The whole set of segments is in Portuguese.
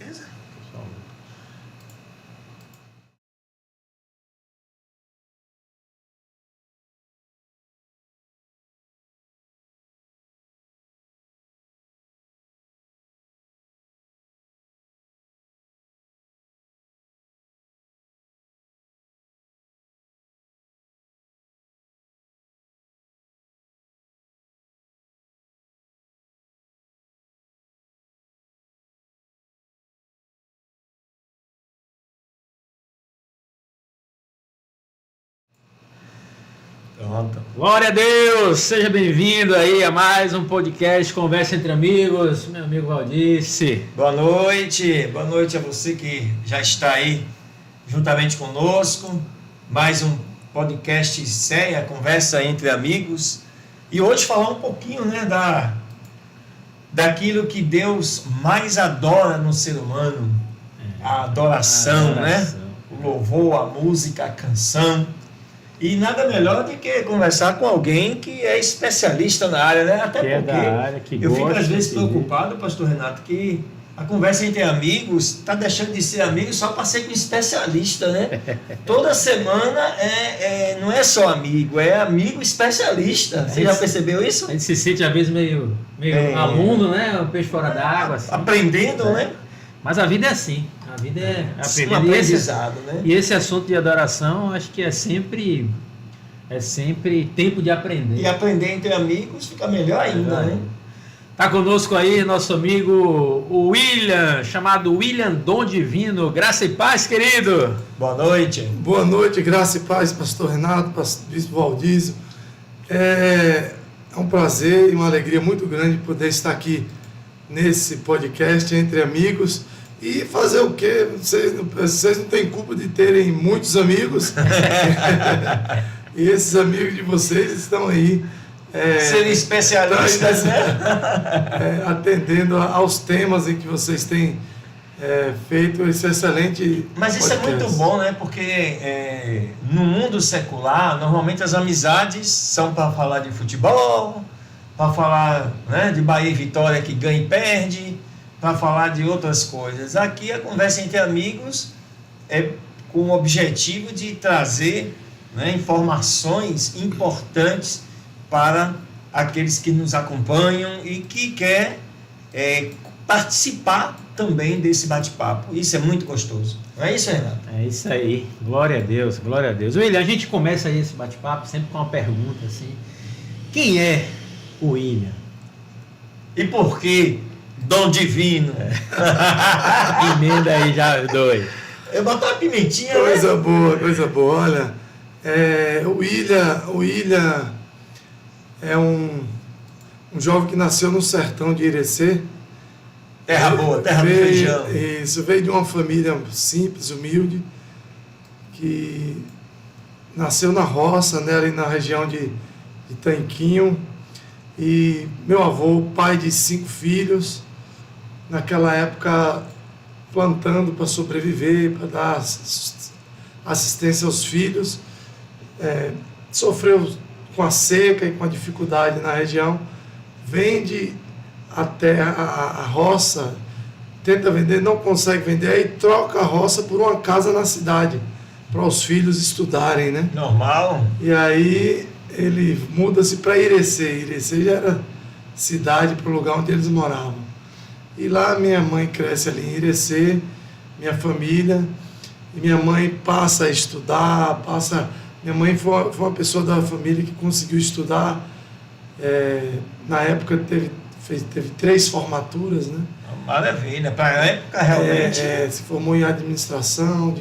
Beleza? Pronto. Glória a Deus! Seja bem-vindo aí a mais um podcast Conversa Entre Amigos. Meu amigo Valdice. Boa noite a você que já está aí juntamente conosco. Mais um podcast séria, Conversa Entre Amigos. E hoje falar um pouquinho, né, daquilo que Deus mais adora no ser humano. A adoração, né? O louvor, a música, a canção. E nada melhor do que conversar com alguém que é especialista na área, né? Até que porque é da área, que eu fico às vezes de preocupado, pastor Renato, que a conversa entre amigos está deixando de ser amigo só para ser com especialista, né? Toda semana não é só amigo, é amigo especialista. Você já percebeu isso? A gente se sente às vezes meio aluno, né? O peixe fora d'água. Assim. Aprendendo, né? Mas a vida é assim. A vida é um aprendizado, né? E esse assunto de adoração, acho que é sempre tempo de aprender. E aprender entre amigos fica melhor ainda, né? Tá conosco aí nosso amigo o William, chamado William Dom Divino. Graça e paz, querido. Boa noite. Boa noite, graça e paz, pastor Renato, pastor Bispo Valdísio. É um prazer e uma alegria muito grande poder estar aqui nesse podcast Entre Amigos. E fazer o quê? Vocês não têm culpa de terem muitos amigos. E esses amigos de vocês estão aí. Serem especialistas, né? Atendendo aos temas em que vocês têm feito esse excelente Mas isso podcast. É muito bom, né? Porque no mundo secular, normalmente as amizades são para falar de futebol, para falar, né, de Bahia e Vitória que ganha e perde, para falar de outras coisas. Aqui a conversa entre amigos é com o objetivo de trazer, né, informações importantes para aqueles que nos acompanham e que quer participar também desse bate-papo. Isso é muito gostoso. Não é isso, Renato? É isso aí. Glória a Deus, glória a Deus. William, a gente começa aí esse bate-papo sempre com uma pergunta assim. Quem é o William? E por que Dom Divino? Emenda aí já, dois. Eu boto uma pimentinha, Coisa né? boa, coisa boa. Olha, o William é um jovem que nasceu no sertão de Irecê. Terra boa, terra do feijão. Isso, veio de uma família simples, humilde, que nasceu na roça, né, ali na região de Tanquinho. E meu avô, pai de 5 filhos, naquela época plantando para sobreviver, para dar assistência aos filhos, sofreu com a seca e com a dificuldade na região, vende até a roça, tenta vender, não consegue vender, aí troca a roça por uma casa na cidade, para os filhos estudarem, né? Normal. E aí ele muda-se para Irecê. Irecê já era cidade para o lugar onde eles moravam. E lá minha mãe cresce ali em Irecê, minha família, e minha mãe passa a estudar, Minha mãe foi uma pessoa da família que conseguiu estudar. Na época teve 3 formaturas, né? Maravilha, para a época realmente. Se formou em administração,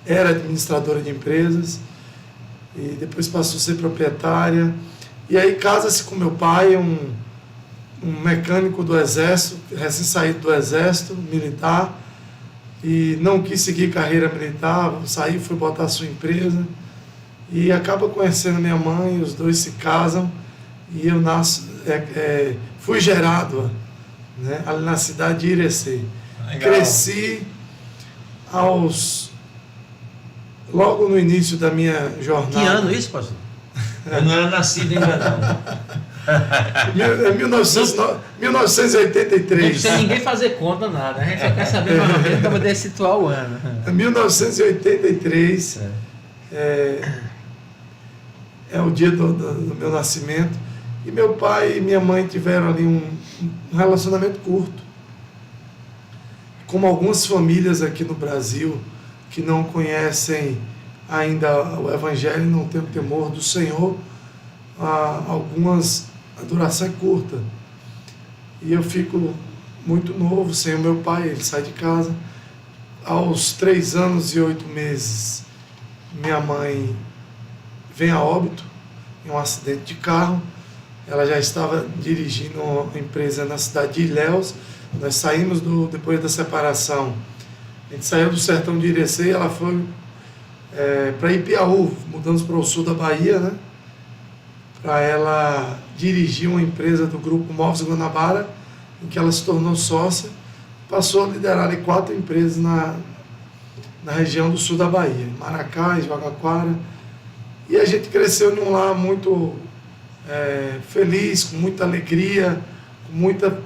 era administradora de empresas, e depois passou a ser proprietária. E aí casa-se com meu pai, um mecânico do Exército, recém-saído do Exército Militar, e não quis seguir carreira militar, saiu, foi botar a sua empresa, e acaba conhecendo minha mãe, os dois se casam, e eu fui gerado, né, ali na cidade de Irecê. Legal. Cresci logo no início da minha jornada. Que ano isso, pastor? Eu não era nascido ainda não. É 1983. Não precisa ninguém fazer conta, nada. A gente só quer saber mais ou menos para poder situar o ano. É 1983. É o dia do meu nascimento. E meu pai e minha mãe tiveram ali um relacionamento curto. Como algumas famílias aqui no Brasil que não conhecem ainda o Evangelho, não têm o temor do Senhor, algumas a duração é curta. E eu fico muito novo sem o meu pai, ele sai de casa. Aos 3 anos e 8 meses, minha mãe vem a óbito em um acidente de carro. Ela já estava dirigindo uma empresa na cidade de Ilhéus. Nós saímos depois da separação. A gente saiu do sertão de Irecê e ela foi para Ipiaú, mudamos para o sul da Bahia, né? Para ela dirigir uma empresa do grupo Móveis Guanabara, em que ela se tornou sócia, passou a liderar ali 4 empresas na região do sul da Bahia, em Maracá, em Jogaquara. E a gente cresceu num lar muito feliz, com muita alegria, com muita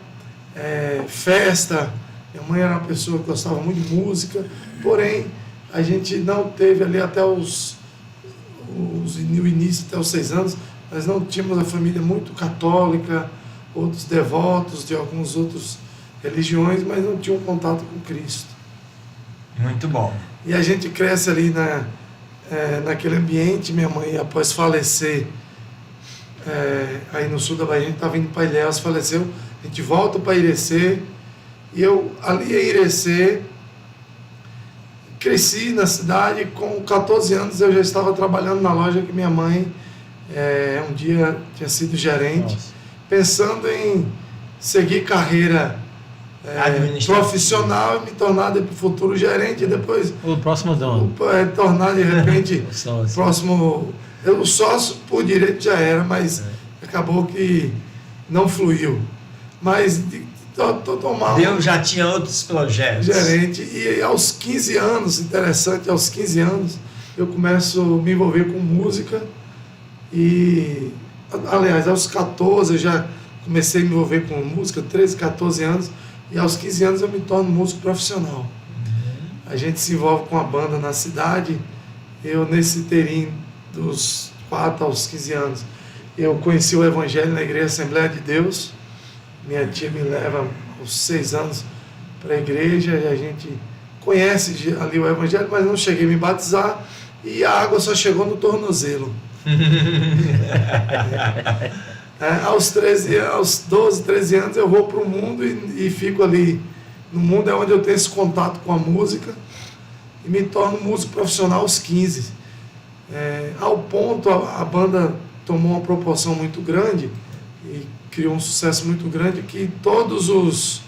festa. Minha mãe era uma pessoa que gostava muito de música, porém a gente não teve ali até no início, até os 6 anos, nós não tínhamos a família muito católica, outros devotos de algumas outras religiões, mas não tinham contato com Cristo. Muito bom. E a gente cresce ali naquele ambiente. Minha mãe, após falecer, aí no sul da Bahia, a gente estava indo para Ilhéus, faleceu, a gente volta para Irecê, e eu ali em Irecê, cresci na cidade. Com 14 anos eu já estava trabalhando na loja que minha mãe um dia tinha sido gerente. Nossa. Pensando em seguir carreira profissional e me tornar para o futuro gerente, e depois o próximo dono, tornar de repente próximo. O sócio por direito já era, mas acabou que não fluiu. Mas Deus já tinha outros projetos. Gerente. E aos 15 anos, interessante, aos 15 anos eu começo a me envolver com música. E aliás, aos 14 eu já comecei a me envolver com música, 13, 14 anos, e aos 15 anos eu me torno músico profissional. A gente se envolve com a banda na cidade. Eu, nesse inteirinho dos 4 aos 15 anos, eu conheci o Evangelho na Igreja Assembleia de Deus. Minha tia me leva aos 6 anos para a igreja, e a gente conhece ali o Evangelho, mas não cheguei a me batizar, e a água só chegou no tornozelo. Aos 12, 13 anos eu vou para o mundo e fico ali. No mundo é onde eu tenho esse contato com a música, e me torno músico profissional aos 15. Ao ponto, a banda tomou uma proporção muito grande e criou um sucesso muito grande, que todos os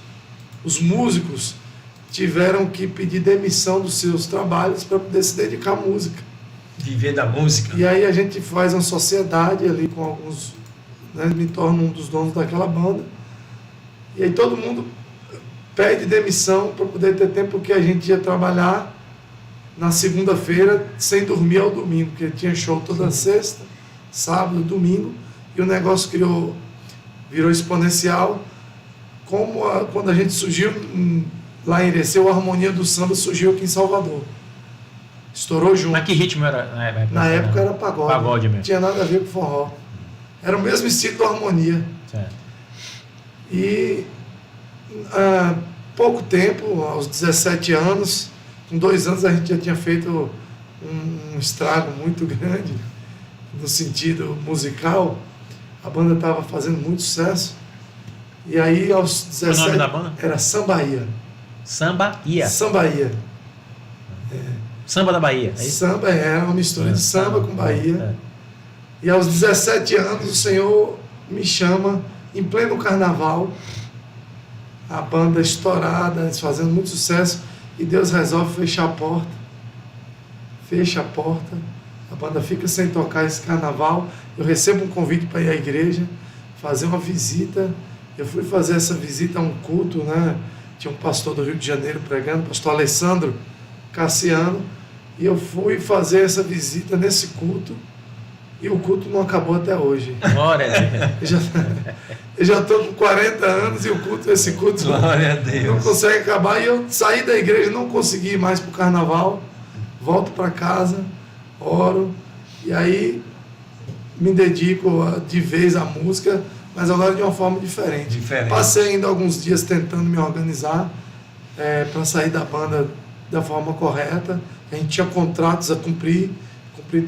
músicos tiveram que pedir demissão dos seus trabalhos para poder se dedicar à música. Viver da música. E aí a gente faz uma sociedade ali com alguns, né, me torno um dos donos daquela banda. E aí todo mundo pede demissão para poder ter tempo, porque a gente ia trabalhar na segunda-feira sem dormir ao domingo, porque tinha show toda sexta, sábado, domingo, e o negócio virou exponencial. Quando a gente surgiu lá em Irecê, a Harmonia do Samba surgiu aqui em Salvador. Estourou junto. Mas que ritmo era? Na época era pagode. Pagode mesmo. Não tinha nada a ver com forró. Era o mesmo estilo do Harmonia. Certo. E há pouco tempo, aos 17 anos, com 2 anos a gente já tinha feito um estrago muito grande no sentido musical. A banda estava fazendo muito sucesso. E aí aos 17... O nome da banda? Era Sambaia. Sambaia. Sambaia. Samba da Bahia. É isso? Samba era uma mistura de samba com Bahia. E aos 17 anos o Senhor me chama, em pleno carnaval, a banda estourada, fazendo muito sucesso, e Deus resolve fechar a porta. Fecha a porta, a banda fica sem tocar esse carnaval. Eu recebo um convite para ir à igreja, fazer uma visita. Eu fui fazer essa visita a um culto, né? Tinha um pastor do Rio de Janeiro pregando, pastor Alessandro Cassiano, e eu fui fazer essa visita nesse culto, e o culto não acabou até hoje. Glória a Deus. Eu já estou com 40 anos e esse culto Glória a Deus. não consegue acabar. E eu saí da igreja, não consegui ir mais para o carnaval, volto para casa, oro, e aí me dedico de vez à música, mas agora de uma forma diferente. Passei ainda alguns dias tentando me organizar para sair da banda da forma correta. A gente tinha contratos a cumpri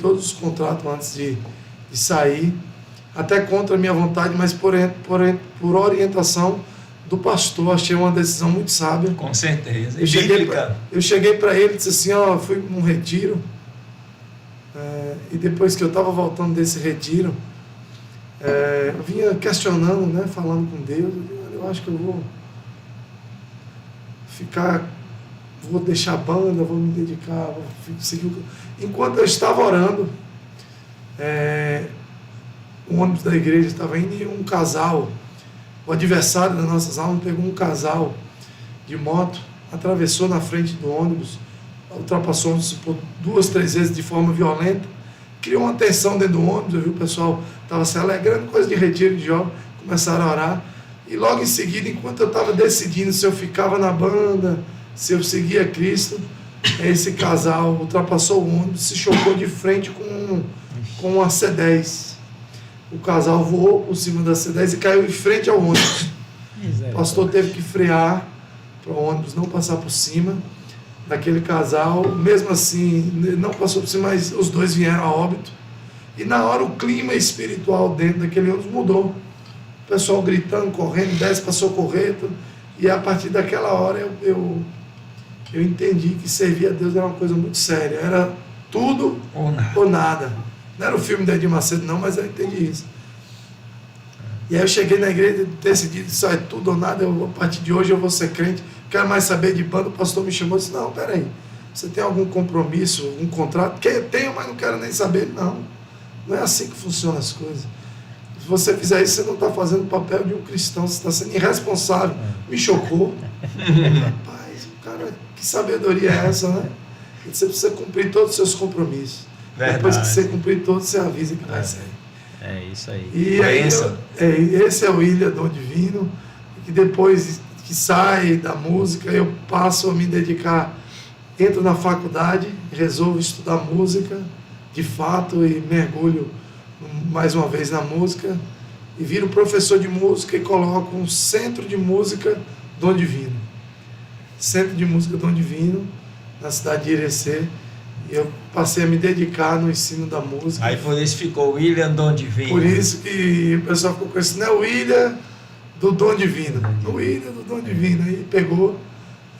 todos os contratos antes de sair, até contra a minha vontade, mas por orientação do pastor. Achei uma decisão muito sábia. Com certeza. Eu cheguei para ele e disse assim, fui num retiro, e depois que eu estava voltando desse retiro, eu vinha questionando, né, falando com Deus, eu acho que eu vou deixar a banda, vou me dedicar, vou seguir. Enquanto eu estava orando, o ônibus da igreja estava indo e um casal, o adversário das nossas almas, pegou um casal de moto, atravessou na frente do ônibus, ultrapassou o ônibus por 2, 3 vezes de forma violenta, criou uma tensão dentro do ônibus. Eu vi o pessoal estava se alegrando, coisa de retiro de jovem, começaram a orar, e logo em seguida, enquanto eu estava decidindo se eu ficava na banda, se eu seguia Cristo, esse casal ultrapassou o ônibus, se chocou de frente com a C10. O casal voou por cima da C10 e caiu em frente ao ônibus. O pastor teve que frear para o ônibus não passar por cima daquele casal. Mesmo assim, não passou por cima, mas os dois vieram a óbito. E na hora o clima espiritual dentro daquele ônibus mudou. O pessoal gritando, correndo, desce para socorrer. E a partir daquela hora eu entendi que servir a Deus era uma coisa muito séria. Era tudo ou nada. Não era o filme da Edir Macedo, não, mas eu entendi isso. E aí eu cheguei na igreja e decidi, isso é tudo ou nada, a partir de hoje eu vou ser crente, quero mais saber de banda. O pastor me chamou e disse, não, peraí, você tem algum compromisso, um contrato? Tenho, mas não quero nem saber. Não é assim que funcionam as coisas. Se você fizer isso, você não está fazendo o papel de um cristão, você está sendo irresponsável. Me chocou. Rapaz, cara, que sabedoria é essa, né? Você precisa cumprir todos os seus compromissos. Verdade. Depois que você cumprir todos, você avisa que vai sair. É isso aí. E aí esse é o William Dom Divino, que depois que sai da música, eu passo a me dedicar, entro na faculdade, resolvo estudar música, de fato, e mergulho mais uma vez na música, e viro professor de música e coloco um centro de música Dom Divino. Centro de música Dom Divino, na cidade de Irecê. Eu passei a me dedicar no ensino da música. Aí por isso ficou William Dom Divino. Por isso que o pessoal ficou conhecendo, não é o William do Dom Divino. O William do Dom Divino. Aí pegou,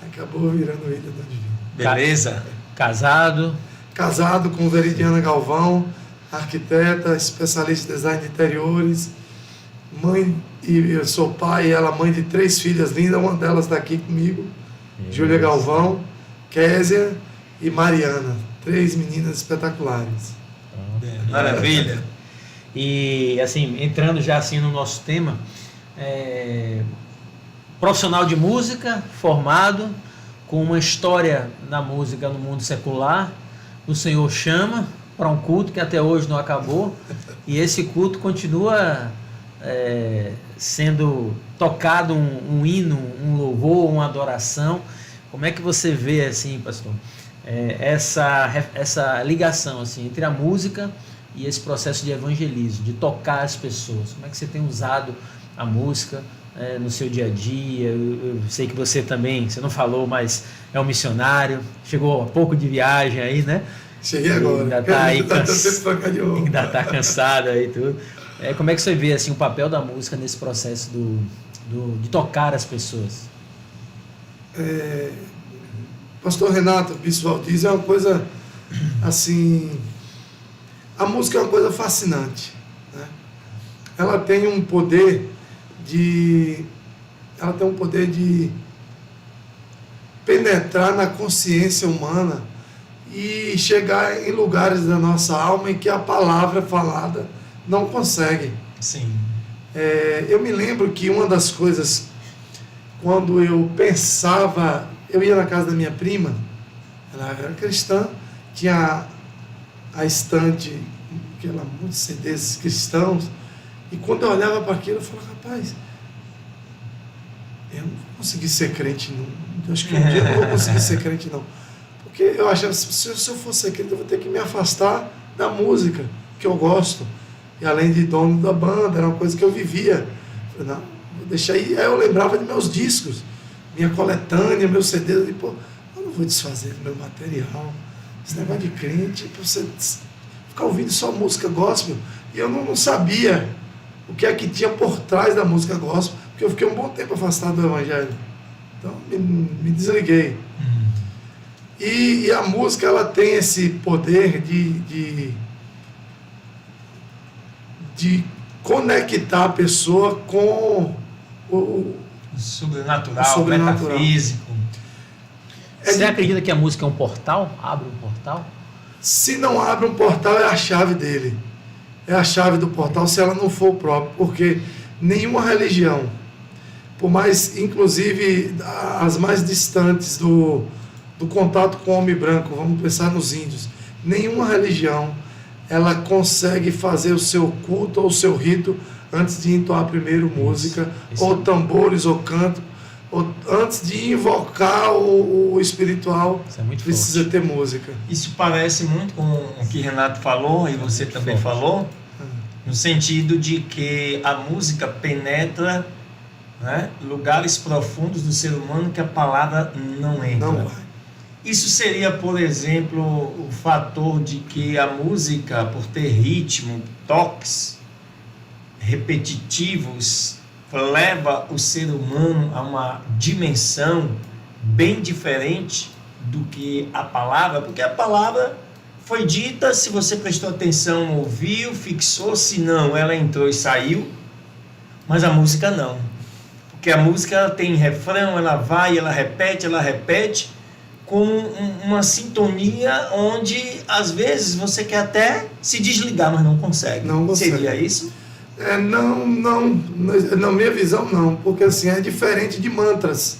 acabou virando o William Dom Divino. Beleza? Casado. Casado com Veridiana Galvão, arquiteta, especialista em design de interiores. Mãe, e eu sou pai e ela mãe de 3 filhas lindas, uma delas está aqui comigo. Júlia Galvão, Késia e Mariana. 3 meninas espetaculares. Maravilha. E assim, entrando já assim no nosso tema, profissional de música, formado, com uma história na música no mundo secular, o Senhor chama para um culto que até hoje não acabou, e esse culto continua sendo tocado um hino, um louvor, uma adoração. Como é que você vê assim, pastor, essa ligação assim, entre a música e esse processo de evangelismo, de tocar as pessoas? Como é que você tem usado a música no seu dia a dia? Eu sei que você também, você não falou, mas é um missionário, chegou há pouco de viagem aí, né? Cheguei agora. Ainda está aí ainda está cansado aí tudo. Como é que você vê assim, o papel da música nesse processo de tocar as pessoas? Pastor Renato, Bispo Valdiz, é uma coisa assim, a música é uma coisa fascinante, né? Ela tem um poder de penetrar na consciência humana e chegar em lugares da nossa alma em que a palavra falada não consegue. Sim. Eu me lembro que uma das coisas, quando eu pensava, eu ia na casa da minha prima, ela era cristã, tinha a estante, aquela monte de CDs cristãos, e quando eu olhava para aquilo, eu falava, rapaz, eu não vou conseguir ser crente, não. Acho que um dia eu não vou conseguir ser crente, não. Porque eu achava, se eu for ser crente, eu vou ter que me afastar da música, que eu gosto. E além de dono da banda, era uma coisa que eu vivia. Eu falei, não, vou deixar aí. Aí eu lembrava de meus discos, minha coletânea, meus CDs. Eu falei, pô, eu não vou desfazer do meu material. Esse negócio de crente, pra você ficar ouvindo só música gospel. E eu não sabia o que é que tinha por trás da música gospel, porque eu fiquei um bom tempo afastado do evangelho. Então, me desliguei. E a música, ela tem esse poder de conectar a pessoa com o sobrenatural, metafísico. Você acredita que a música é um portal? Abre um portal? Se não abre um portal, é a chave dele. É a chave do portal, se ela não for o próprio. Porque nenhuma religião, por mais, inclusive, as mais distantes do contato com o homem branco, vamos pensar nos índios, nenhuma religião ela consegue fazer o seu culto ou o seu rito antes de entoar primeiro música, ou tambores, ou canto, ou antes de invocar o espiritual, precisa ter música. Isso parece muito com o que Renato falou, e você também falou, no sentido de que a música penetra, né, lugares profundos do ser humano que a palavra não entra. Não vai. Isso seria, por exemplo, o fator de que a música, por ter ritmo, toques repetitivos, leva o ser humano a uma dimensão bem diferente do que a palavra, porque a palavra foi dita, se você prestou atenção, ouviu, fixou, se não, ela entrou e saiu, mas a música não. Porque a música ela tem refrão, ela vai, ela repete, com uma sintonia onde, às vezes, você quer até se desligar, mas não consegue. Não consegue. Seria isso? Não, na minha visão não, porque assim, é diferente de mantras.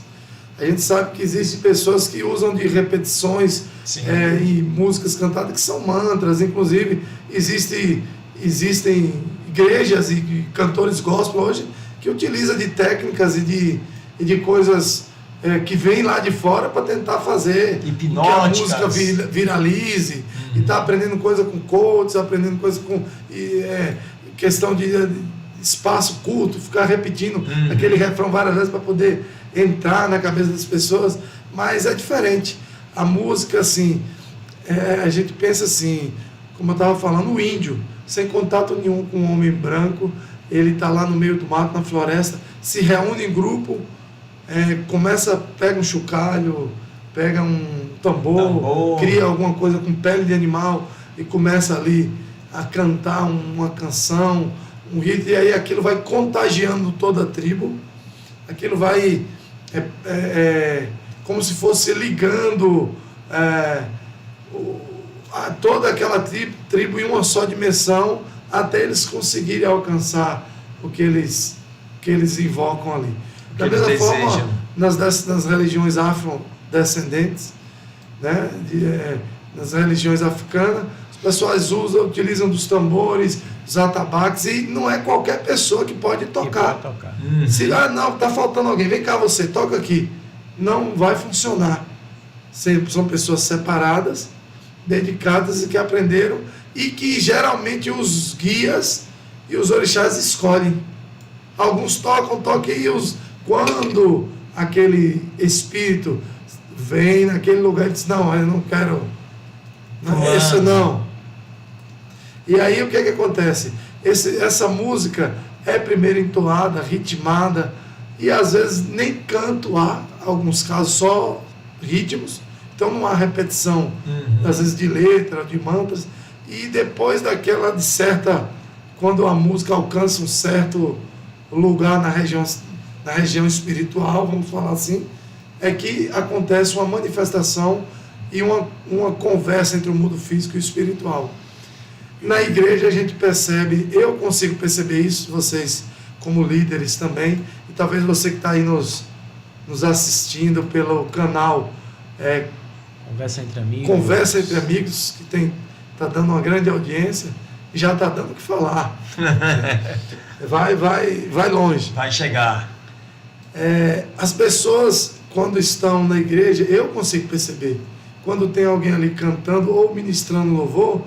A gente sabe que existem pessoas que usam de repetições e músicas cantadas que são mantras, inclusive existem igrejas e cantores gospel hoje que utilizam de técnicas e de coisas que vem lá de fora para tentar fazer hipnóticas, que a música viralize, e tá aprendendo coisa com coaches, aprendendo coisa com questão de espaço curto, ficar repetindo aquele refrão várias vezes para poder entrar na cabeça das pessoas, mas é diferente. A música, assim, a gente pensa assim, como eu estava falando, o índio, sem contato nenhum com o homem branco, ele está lá no meio do mato, na floresta, se reúne em grupo, pega um chocalho, pega um tambor, cria alguma coisa com pele de animal e começa ali a cantar uma canção, um rito, e aí aquilo vai contagiando toda a tribo, aquilo vai como se fosse ligando a toda aquela tribo em uma só dimensão, até eles conseguirem alcançar o que eles invocam ali. Da mesma forma, nas religiões afrodescendentes, né, nas religiões africanas, as pessoas utilizam dos tambores, dos atabaques, e não é qualquer pessoa que pode tocar. Se não, está faltando alguém, vem cá você, toca aqui. Não vai funcionar. São pessoas separadas, dedicadas e que aprenderam, e que geralmente os guias e os orixás escolhem. Alguns tocam, e quando aquele espírito vem naquele lugar e diz, não, eu não quero, não, isso não. E aí o que acontece? Essa música é primeiro entoada, ritmada, e às vezes nem canto há, alguns casos só ritmos, então não há repetição, às vezes de letra, de mantras, e depois daquela de certa, quando a música alcança um certo lugar na região espiritual, vamos falar assim, é que acontece uma manifestação e uma conversa entre o mundo físico e o espiritual. Na igreja a gente percebe, eu consigo perceber isso, vocês como líderes também, e talvez você que está aí nos assistindo pelo canal Conversa entre Amigos, Conversa entre Amigos, que tem está dando uma grande audiência e já está dando o que falar. Vai longe. Vai chegar. As pessoas, quando estão na igreja, eu consigo perceber, quando tem alguém ali cantando ou ministrando louvor,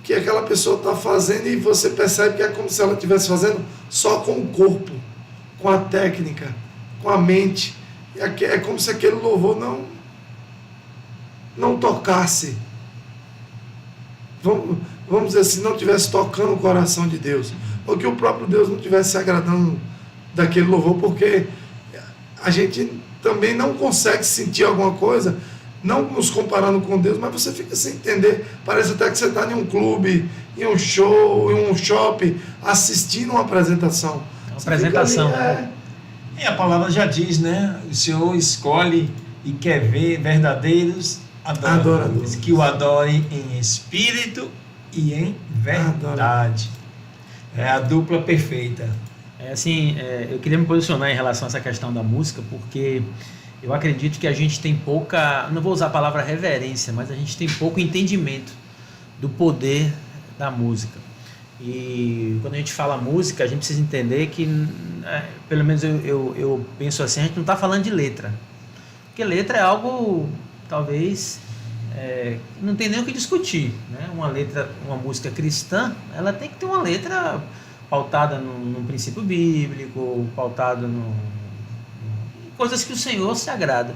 que aquela pessoa está fazendo e você percebe que é como se ela estivesse fazendo só com o corpo, com a técnica, com a mente. É como se aquele louvor não tocasse, vamos dizer assim, não estivesse tocando o coração de Deus, ou que o próprio Deus não estivesse se agradando daquele louvor, porque a gente também não consegue sentir alguma coisa, não nos comparando com Deus, mas você fica sem entender, parece até que você está em um clube, em um show, em um shopping, assistindo uma apresentação. Uma apresentação. E a palavra já diz, né? O Senhor escolhe e quer ver verdadeiros adoradores que o adorem em espírito e em verdade. É a dupla perfeita. Eu queria me posicionar em relação a essa questão da música, porque eu acredito que a gente tem pouca, não vou usar a palavra reverência, mas a gente tem pouco entendimento do poder da música. E quando a gente fala música, a gente precisa entender que, pelo menos eu penso assim, a gente não está falando de letra. Porque letra é algo, talvez, não tem nem o que discutir, né? Uma música cristã, ela tem que ter uma letra pautada num princípio bíblico, pautada em coisas que o Senhor se agrada.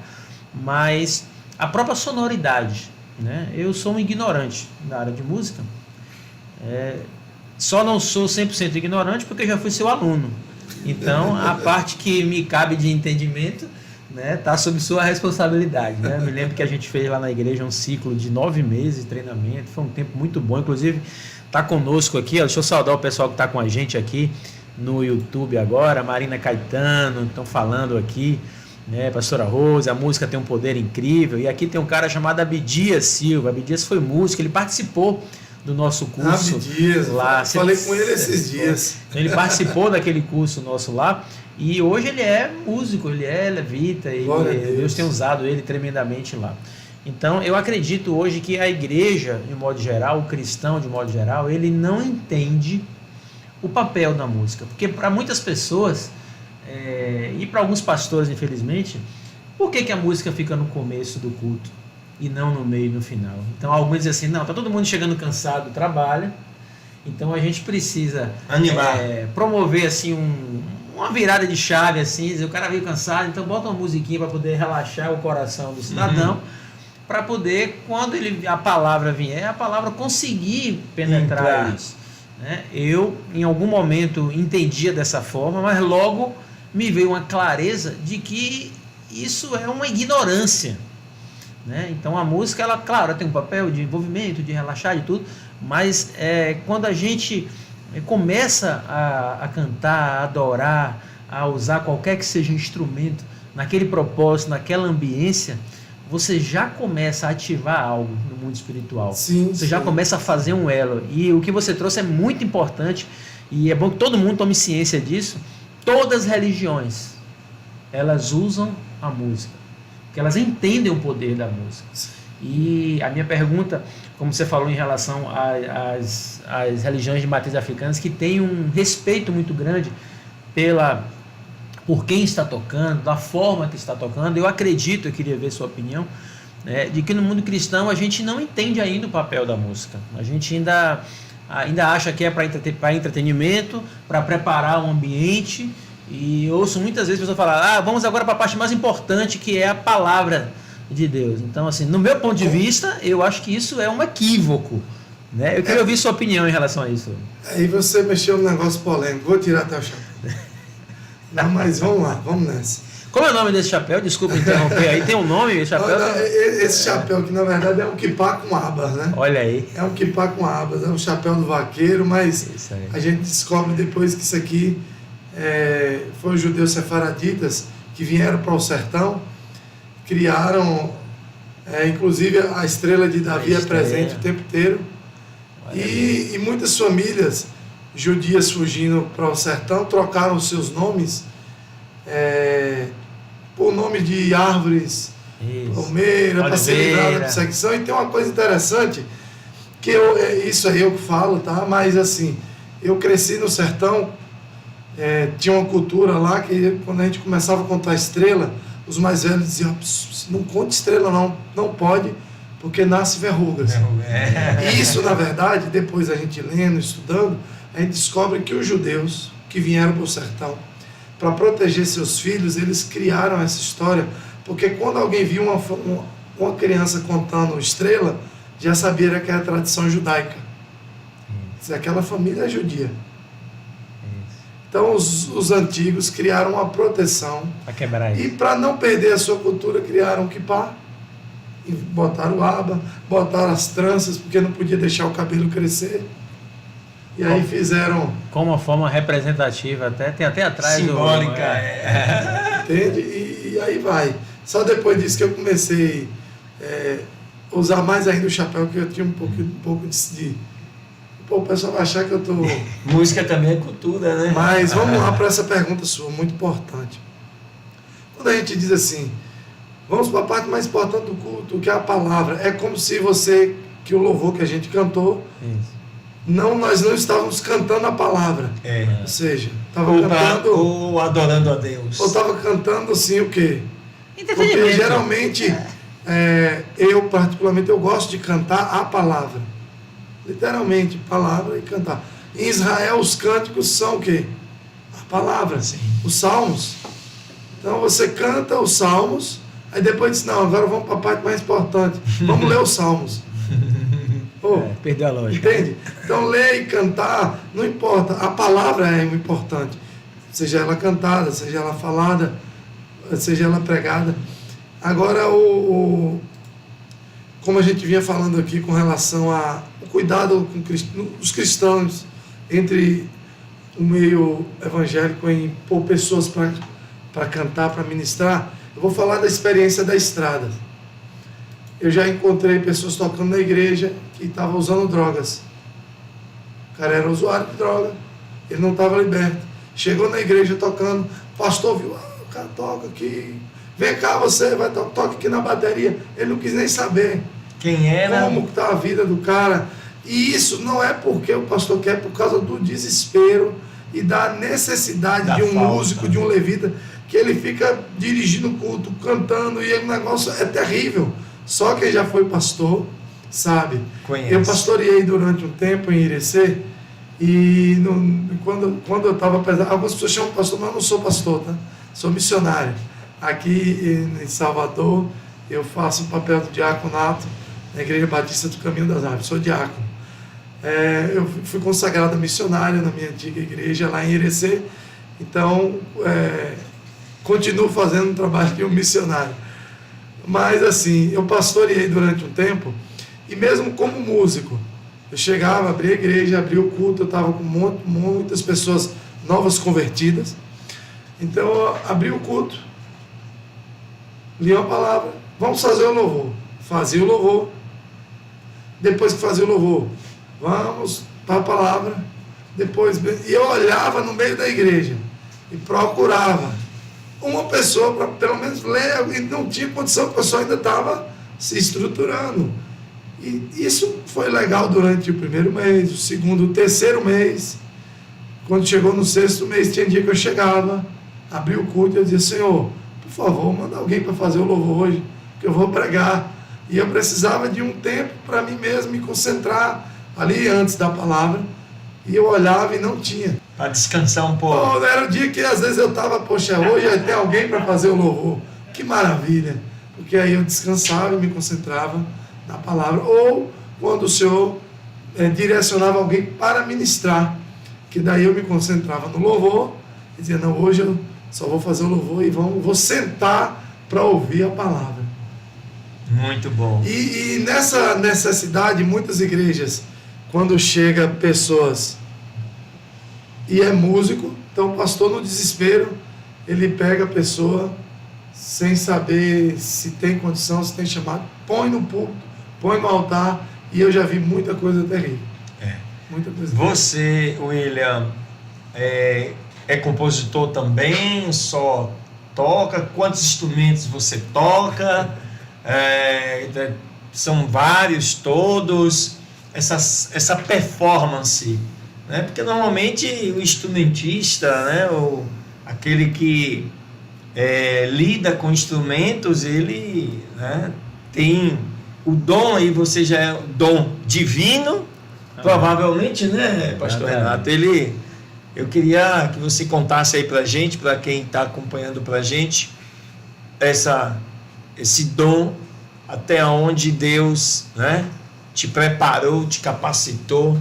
Mas a própria sonoridade, né? Eu sou um ignorante na área de música, só não sou 100% ignorante porque já fui seu aluno. Então, a parte que me cabe de entendimento, né, tá sob sua responsabilidade, né? Me lembro que a gente fez lá na igreja um ciclo de 9 meses de treinamento, foi um tempo muito bom, inclusive tá conosco aqui, deixa eu saudar o pessoal que tá com a gente aqui no YouTube agora, Marina Caetano, estão falando aqui, né, Pastora Rose, a música tem um poder incrível, e aqui tem um cara chamado Abdias Silva. Abdias foi músico, ele participou do nosso curso Abdias, lá. Falei com ele esses dias. Ele participou daquele curso nosso lá, e hoje ele é músico, ele é levita, e Deus tem usado ele tremendamente lá. Então, eu acredito hoje que a igreja, de modo geral, o cristão, de modo geral, ele não entende o papel da música. Porque para muitas pessoas, e para alguns pastores, infelizmente, por que a música fica no começo do culto e não no meio e no final? Então, alguns dizem assim, não, está todo mundo chegando cansado do trabalho, então a gente precisa animar, promover assim uma virada de chave, assim, dizer, o cara veio cansado, então bota uma musiquinha para poder relaxar o coração do cidadão, para poder, quando a palavra vier, a palavra conseguir penetrar isso. Né? Eu, em algum momento, entendia dessa forma, mas logo me veio uma clareza de que isso é uma ignorância. Né? Então a música, ela, claro, ela tem um papel de envolvimento, de relaxar, de tudo, mas quando a gente começa a cantar, a adorar, a usar qualquer que seja instrumento, naquele propósito, naquela ambiência, você já começa a ativar algo no mundo espiritual. Você já começa a fazer um elo. E o que você trouxe é muito importante, e é bom que todo mundo tome ciência disso. Todas as religiões, elas usam a música, porque elas entendem o poder da música. E a minha pergunta, como você falou em relação às religiões de matriz africanas, que têm um respeito muito grande por quem está tocando, da forma que está tocando. Eu acredito, eu queria ver sua opinião, de que no mundo cristão a gente não entende ainda o papel da música. A gente ainda acha que é para entretenimento, para preparar um ambiente, e ouço muitas vezes pessoas falar, vamos agora para a parte mais importante, que é a palavra de Deus. Então, assim, no meu ponto de vista, eu acho que isso é um equívoco. Né? Eu queria ouvir sua opinião em relação a isso. Aí você mexeu num negócio polêmico, vou tirar até o chapéu. Não, mas vamos lá, vamos nessa. Como é o nome desse chapéu? Desculpa interromper aí. Tem um nome esse chapéu? Esse chapéu que na verdade é um quipá com abas, né? Olha aí. É um quipá com abas, é um chapéu do vaqueiro, mas a gente descobre depois que isso aqui foi os judeus sefaraditas que vieram para o sertão, criaram, inclusive a estrela de Davi é presente o tempo inteiro. E muitas famílias judias fugindo para o sertão trocaram os seus nomes por nome de árvores, palmeira, para ser livrada da perseguição. E tem uma coisa interessante, isso aí eu que falo, tá? Mas assim, eu cresci no sertão, tinha uma cultura lá que quando a gente começava a contar estrela, os mais velhos diziam, não conte estrela não pode, porque nasce verrugas. E isso, na verdade, depois a gente lendo, estudando, a gente descobre que os judeus que vieram para o sertão, para proteger seus filhos, eles criaram essa história, porque quando alguém via uma criança contando estrela, já sabia que era a tradição judaica. Aquela família é judia. Então os antigos criaram uma proteção. Para quebrar isso. E para não perder a sua cultura, criaram o kippá, e botaram o aba, botaram as tranças, porque não podia deixar o cabelo crescer. E aí fizeram... Como uma forma representativa, tem até atrás. Simbólica. Entende? E aí vai. Só depois disso que eu comecei a usar mais ainda o chapéu, que eu tinha um pouco de... Pô, o pessoal vai achar que eu tô... Música também é cultura, né? Mas vamos lá para essa pergunta sua, muito importante. Quando a gente diz assim, vamos para a parte mais importante do culto, que é a palavra. É como se que o louvor que a gente cantou, nós não estávamos cantando a palavra. Ou seja, estava cantando... Ou adorando a Deus. Ou estava cantando assim o quê? Porque geralmente, eu particularmente, eu gosto de cantar a palavra. Literalmente, palavra e cantar. Em Israel, os cânticos são o quê? A palavra, os salmos. Então você canta os salmos, aí depois diz, não, agora vamos para a parte mais importante. Vamos ler os salmos. Perdeu a lógica. Entende? Então ler e cantar, não importa. A palavra é importante. Seja ela cantada, seja ela falada, seja ela pregada. Agora, como a gente vinha falando aqui com relação ao cuidado com os cristãos, entre o meio evangélico em pôr pessoas para cantar, para ministrar, eu vou falar da experiência da estrada. Eu já encontrei pessoas tocando na igreja que estavam usando drogas. O cara era usuário de droga, ele não estava liberto. Chegou na igreja tocando, o pastor viu, o cara toca aqui, vem cá você, toca aqui na bateria. Ele não quis nem saber quem era, como está a vida do cara. E isso não é porque o pastor quer, por causa do desespero e da necessidade de um músico, de um levita, que ele fica dirigindo o culto, cantando, e o negócio é terrível. Só quem já foi pastor sabe. Conhece. Eu pastoreei durante um tempo em Irecê, e quando eu estava pesado, algumas pessoas chamam pastor, mas eu não sou pastor, tá? Sou missionário. Aqui em Salvador, eu faço o papel do diaconato na Igreja Batista do Caminho das Árvores, sou diácono. Eu fui consagrado missionário na minha antiga igreja lá em Irecê, então continuo fazendo um trabalho de um missionário. Mas assim, eu pastoreei durante um tempo, e mesmo como músico, eu chegava, abria a igreja, abria o culto, eu estava com muitas pessoas novas convertidas, então eu abri o culto, li uma palavra, vamos fazer o louvor. Fazia o louvor. Depois que fazia o louvor, vamos para a palavra. Depois, e eu olhava no meio da igreja e procurava uma pessoa para pelo menos ler, e não tinha condição, o pessoal ainda estava se estruturando. E isso foi legal durante o primeiro mês, o segundo, o terceiro mês. Quando chegou no sexto mês, tinha dia que eu chegava, abria o culto e eu dizia, Senhor, por favor, manda alguém para fazer o louvor hoje, que eu vou pregar. E eu precisava de um tempo para mim mesmo me concentrar ali antes da palavra. E eu olhava e não tinha. Para descansar um pouco. Era o dia que às vezes eu estava, poxa, hoje vai ter alguém para fazer o louvor. Que maravilha. Porque aí eu descansava e me concentrava na palavra. Ou quando o Senhor direcionava alguém para ministrar. Que daí eu me concentrava no louvor. E dizia, não, hoje eu só vou fazer o louvor e vou sentar para ouvir a palavra. Muito bom. E nessa necessidade, muitas igrejas, quando chega pessoas e é músico, então o pastor no desespero, ele pega a pessoa sem saber se tem condição, se tem chamado, põe no púlpito, põe no altar, e eu já vi muita coisa terrível. Muita coisa terrível. Você, William, é compositor também, só toca? Quantos instrumentos você toca? São vários todos? essa performance, né? Porque normalmente o instrumentista, né? Aquele que lida com instrumentos, ele, né? Tem o dom, aí você já é o dom divino, provavelmente, né, pastor Renato? Eu queria que você contasse aí pra gente, para quem está acompanhando pra gente, esse dom, até onde Deus, né, te preparou, te capacitou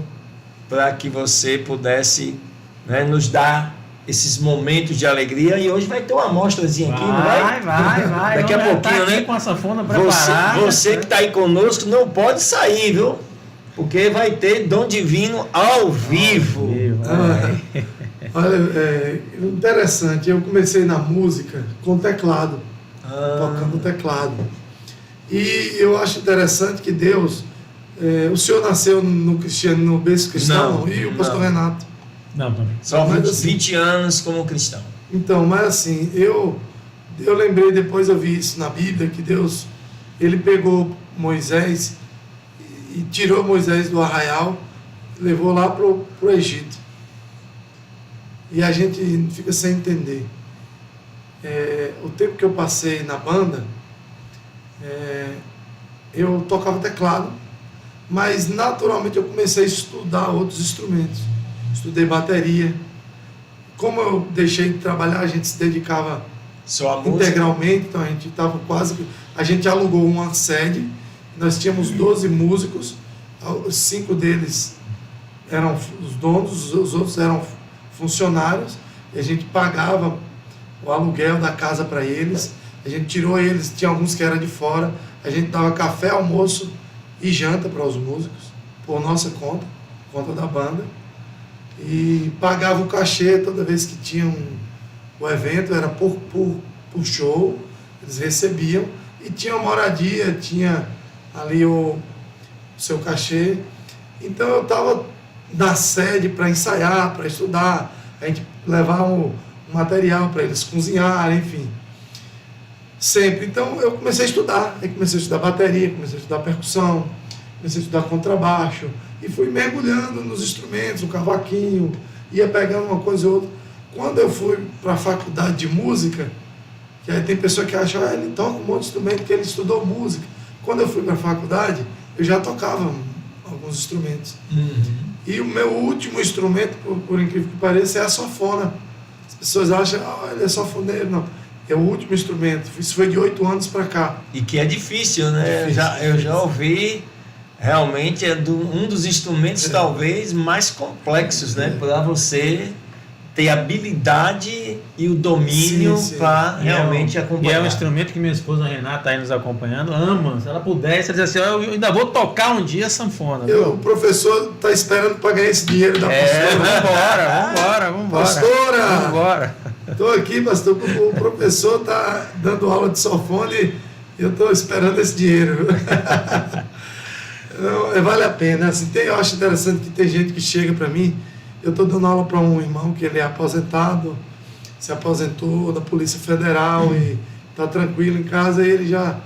para que você pudesse, né, nos dar esses momentos de alegria. E hoje vai ter uma amostrazinha aqui, não vai? Vai. Daqui a pouquinho, né? Com a sanfona preparada. Você que está aí conosco não pode sair, viu? Porque vai ter dom divino ao vivo. Olha, interessante. Eu comecei na música com teclado, tocando teclado. E eu acho interessante que Deus... o senhor nasceu no berço cristão? Não, e o pastor Renato? Não, também. Só Mas 20 anos como cristão. Então, mas assim, eu lembrei, depois eu vi isso na Bíblia, que Deus, ele pegou Moisés e tirou Moisés do arraial, levou lá pro Egito. E a gente fica sem entender. O tempo que eu passei na banda, eu tocava teclado, mas naturalmente eu comecei a estudar outros instrumentos. Estudei bateria. Como eu deixei de trabalhar, a gente se dedicava integralmente, então a gente estava a gente alugou uma sede, nós tínhamos 12 músicos, 5 deles eram os donos, os outros eram funcionários, e a gente pagava o aluguel da casa para eles, a gente tirou eles, tinha alguns que eram de fora, a gente dava café, almoço e janta para os músicos, por nossa conta da banda, e pagava o cachê toda vez que tinha o evento, era por show, eles recebiam, e tinha uma moradia, tinha ali o seu cachê. Então eu estava na sede para ensaiar, para estudar, a gente levava um material para eles cozinharem, enfim. Sempre. Então eu comecei a estudar. Aí comecei a estudar bateria, comecei a estudar percussão, comecei a estudar contrabaixo, e fui mergulhando nos instrumentos, o cavaquinho, ia pegando uma coisa ou outra. Quando eu fui para a faculdade de música, que aí tem pessoa que acha, ele toca um monte de instrumento, que ele estudou música. Quando eu fui para a faculdade, eu já tocava alguns instrumentos. E o meu último instrumento, por incrível que pareça, é a sanfona. As pessoas acham, ele é sanfoneiro. Não, é o último instrumento. Isso foi de 8 anos para cá. E que é difícil, né? Eu já ouvi, realmente é um dos instrumentos talvez mais complexos, né? Para você ter habilidade e o domínio para realmente acompanhar. E é um instrumento que minha esposa Renata, aí nos acompanhando, ama. Se ela pudesse, ela dizia assim, eu ainda vou tocar um dia sanfona. O professor está esperando para ganhar esse dinheiro da pastora. Vambora. Pastora! Vambora. Estou aqui, pastor, o professor está dando aula de sanfona e eu estou esperando esse dinheiro. Não, vale a pena. Assim, eu acho interessante que tem gente que chega para mim. Eu estou dando aula para um irmão que ele é aposentado, se aposentou da Polícia Federal e está tranquilo em casa, e ele já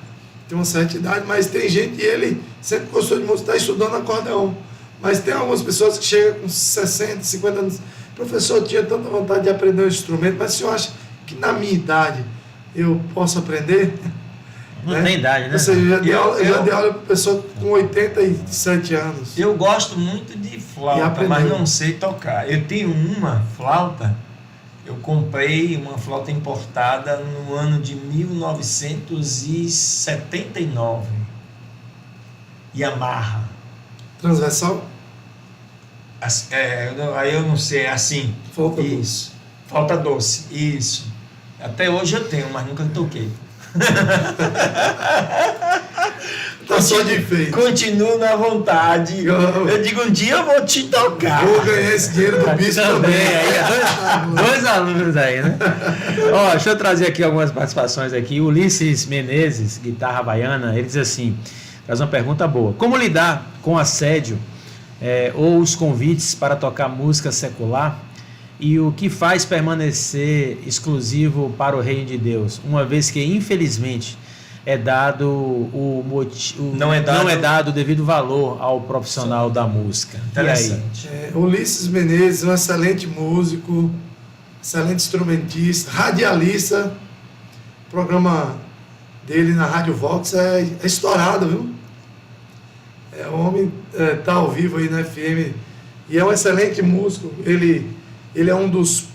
tem uma certa idade, mas tem gente, e ele sempre gostou de música, está estudando acordeão. Mas tem algumas pessoas que chegam com 60, 50 anos. Professor, eu tinha tanta vontade de aprender um instrumento, mas o senhor acha que na minha idade eu posso aprender? Não tem idade, né? Ou seja, eu já dei aula para pessoa com 87 anos. Eu gosto muito de flauta, mas não sei tocar. Eu tenho uma flauta, eu comprei uma flauta importada no ano de 1979. Yamaha. Transversal? Aí eu não sei, assim. Flauta isso. Flauta doce, isso. Até hoje eu tenho, mas nunca toquei. Tá só de feito. Continuo na vontade. Eu digo, um dia eu vou te tocar. Vou ganhar esse dinheiro do bispo também. Dois alunos aí, né? Ó, deixa eu trazer aqui algumas participações aqui. Ulisses Menezes, guitarra baiana, ele diz assim, faz uma pergunta boa. Como lidar com assédio ou os convites para tocar música secular? E o que faz permanecer exclusivo para o reino de Deus, uma vez que, infelizmente, é dado não é dado o devido valor ao profissional da música. Interessante. Ulisses Menezes, um excelente músico, excelente instrumentista, radialista. O programa dele na Rádio Vox é estourado, viu? O homem está ao vivo aí na FM e é um excelente músico. Ele é um dos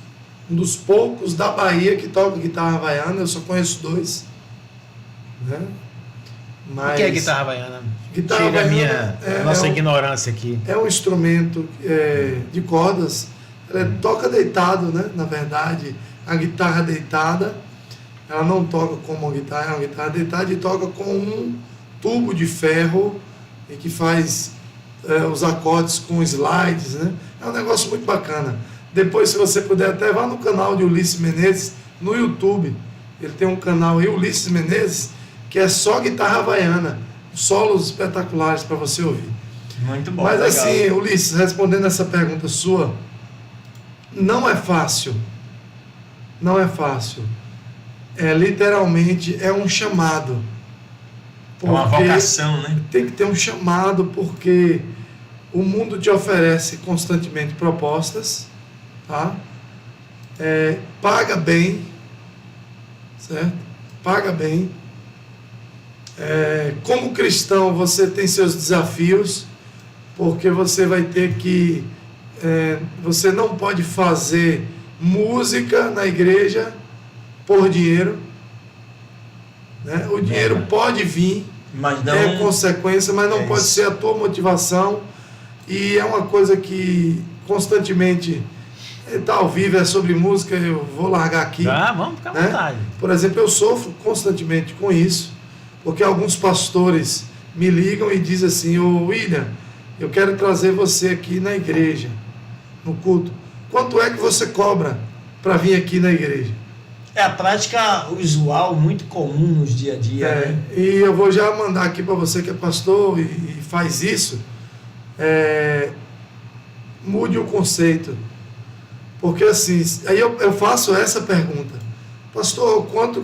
poucos da Bahia que toca guitarra havaiana. Eu só conheço 2. Né? Mas, o que é guitarra havaiana? Guitarra Tira havaiana a nossa ignorância aqui. É um instrumento de cordas. Ela toca deitado, né? Na verdade, a guitarra deitada, ela não toca como uma guitarra, é uma guitarra deitada e toca com um tubo de ferro e que faz os acordes com slides, né? É um negócio muito bacana. Depois, se você puder, até vá no canal de Ulisses Menezes no YouTube. Ele tem um canal aí, Ulisses Menezes, que é só guitarra havaiana, solos espetaculares para você ouvir. Muito bom. Mas legal. assim, Ulisses, respondendo essa pergunta sua, não é fácil. Não é fácil. Literalmente é um chamado. É uma vocação, né? Tem que ter um chamado, porque o mundo te oferece constantemente propostas, tá? Paga bem, certo? Paga bem. Como cristão, você tem seus desafios, porque você vai ter que... você não pode fazer música na igreja por dinheiro, né? O dinheiro pode vir, mas não... é consequência, mas não pode ser a tua motivação. E é uma coisa que constantemente está ao vivo, é sobre música, eu vou largar aqui. Vamos ficar à vontade. Por exemplo, eu sofro constantemente com isso, porque alguns pastores me ligam e dizem assim: ô William, eu quero trazer você aqui na igreja, no culto. Quanto é que você cobra para vir aqui na igreja? É a prática usual, muito comum nos dia a dia. Né? E eu vou já mandar aqui para você que é pastor e faz isso. Mude o conceito. Porque assim, aí eu faço essa pergunta: pastor, quanto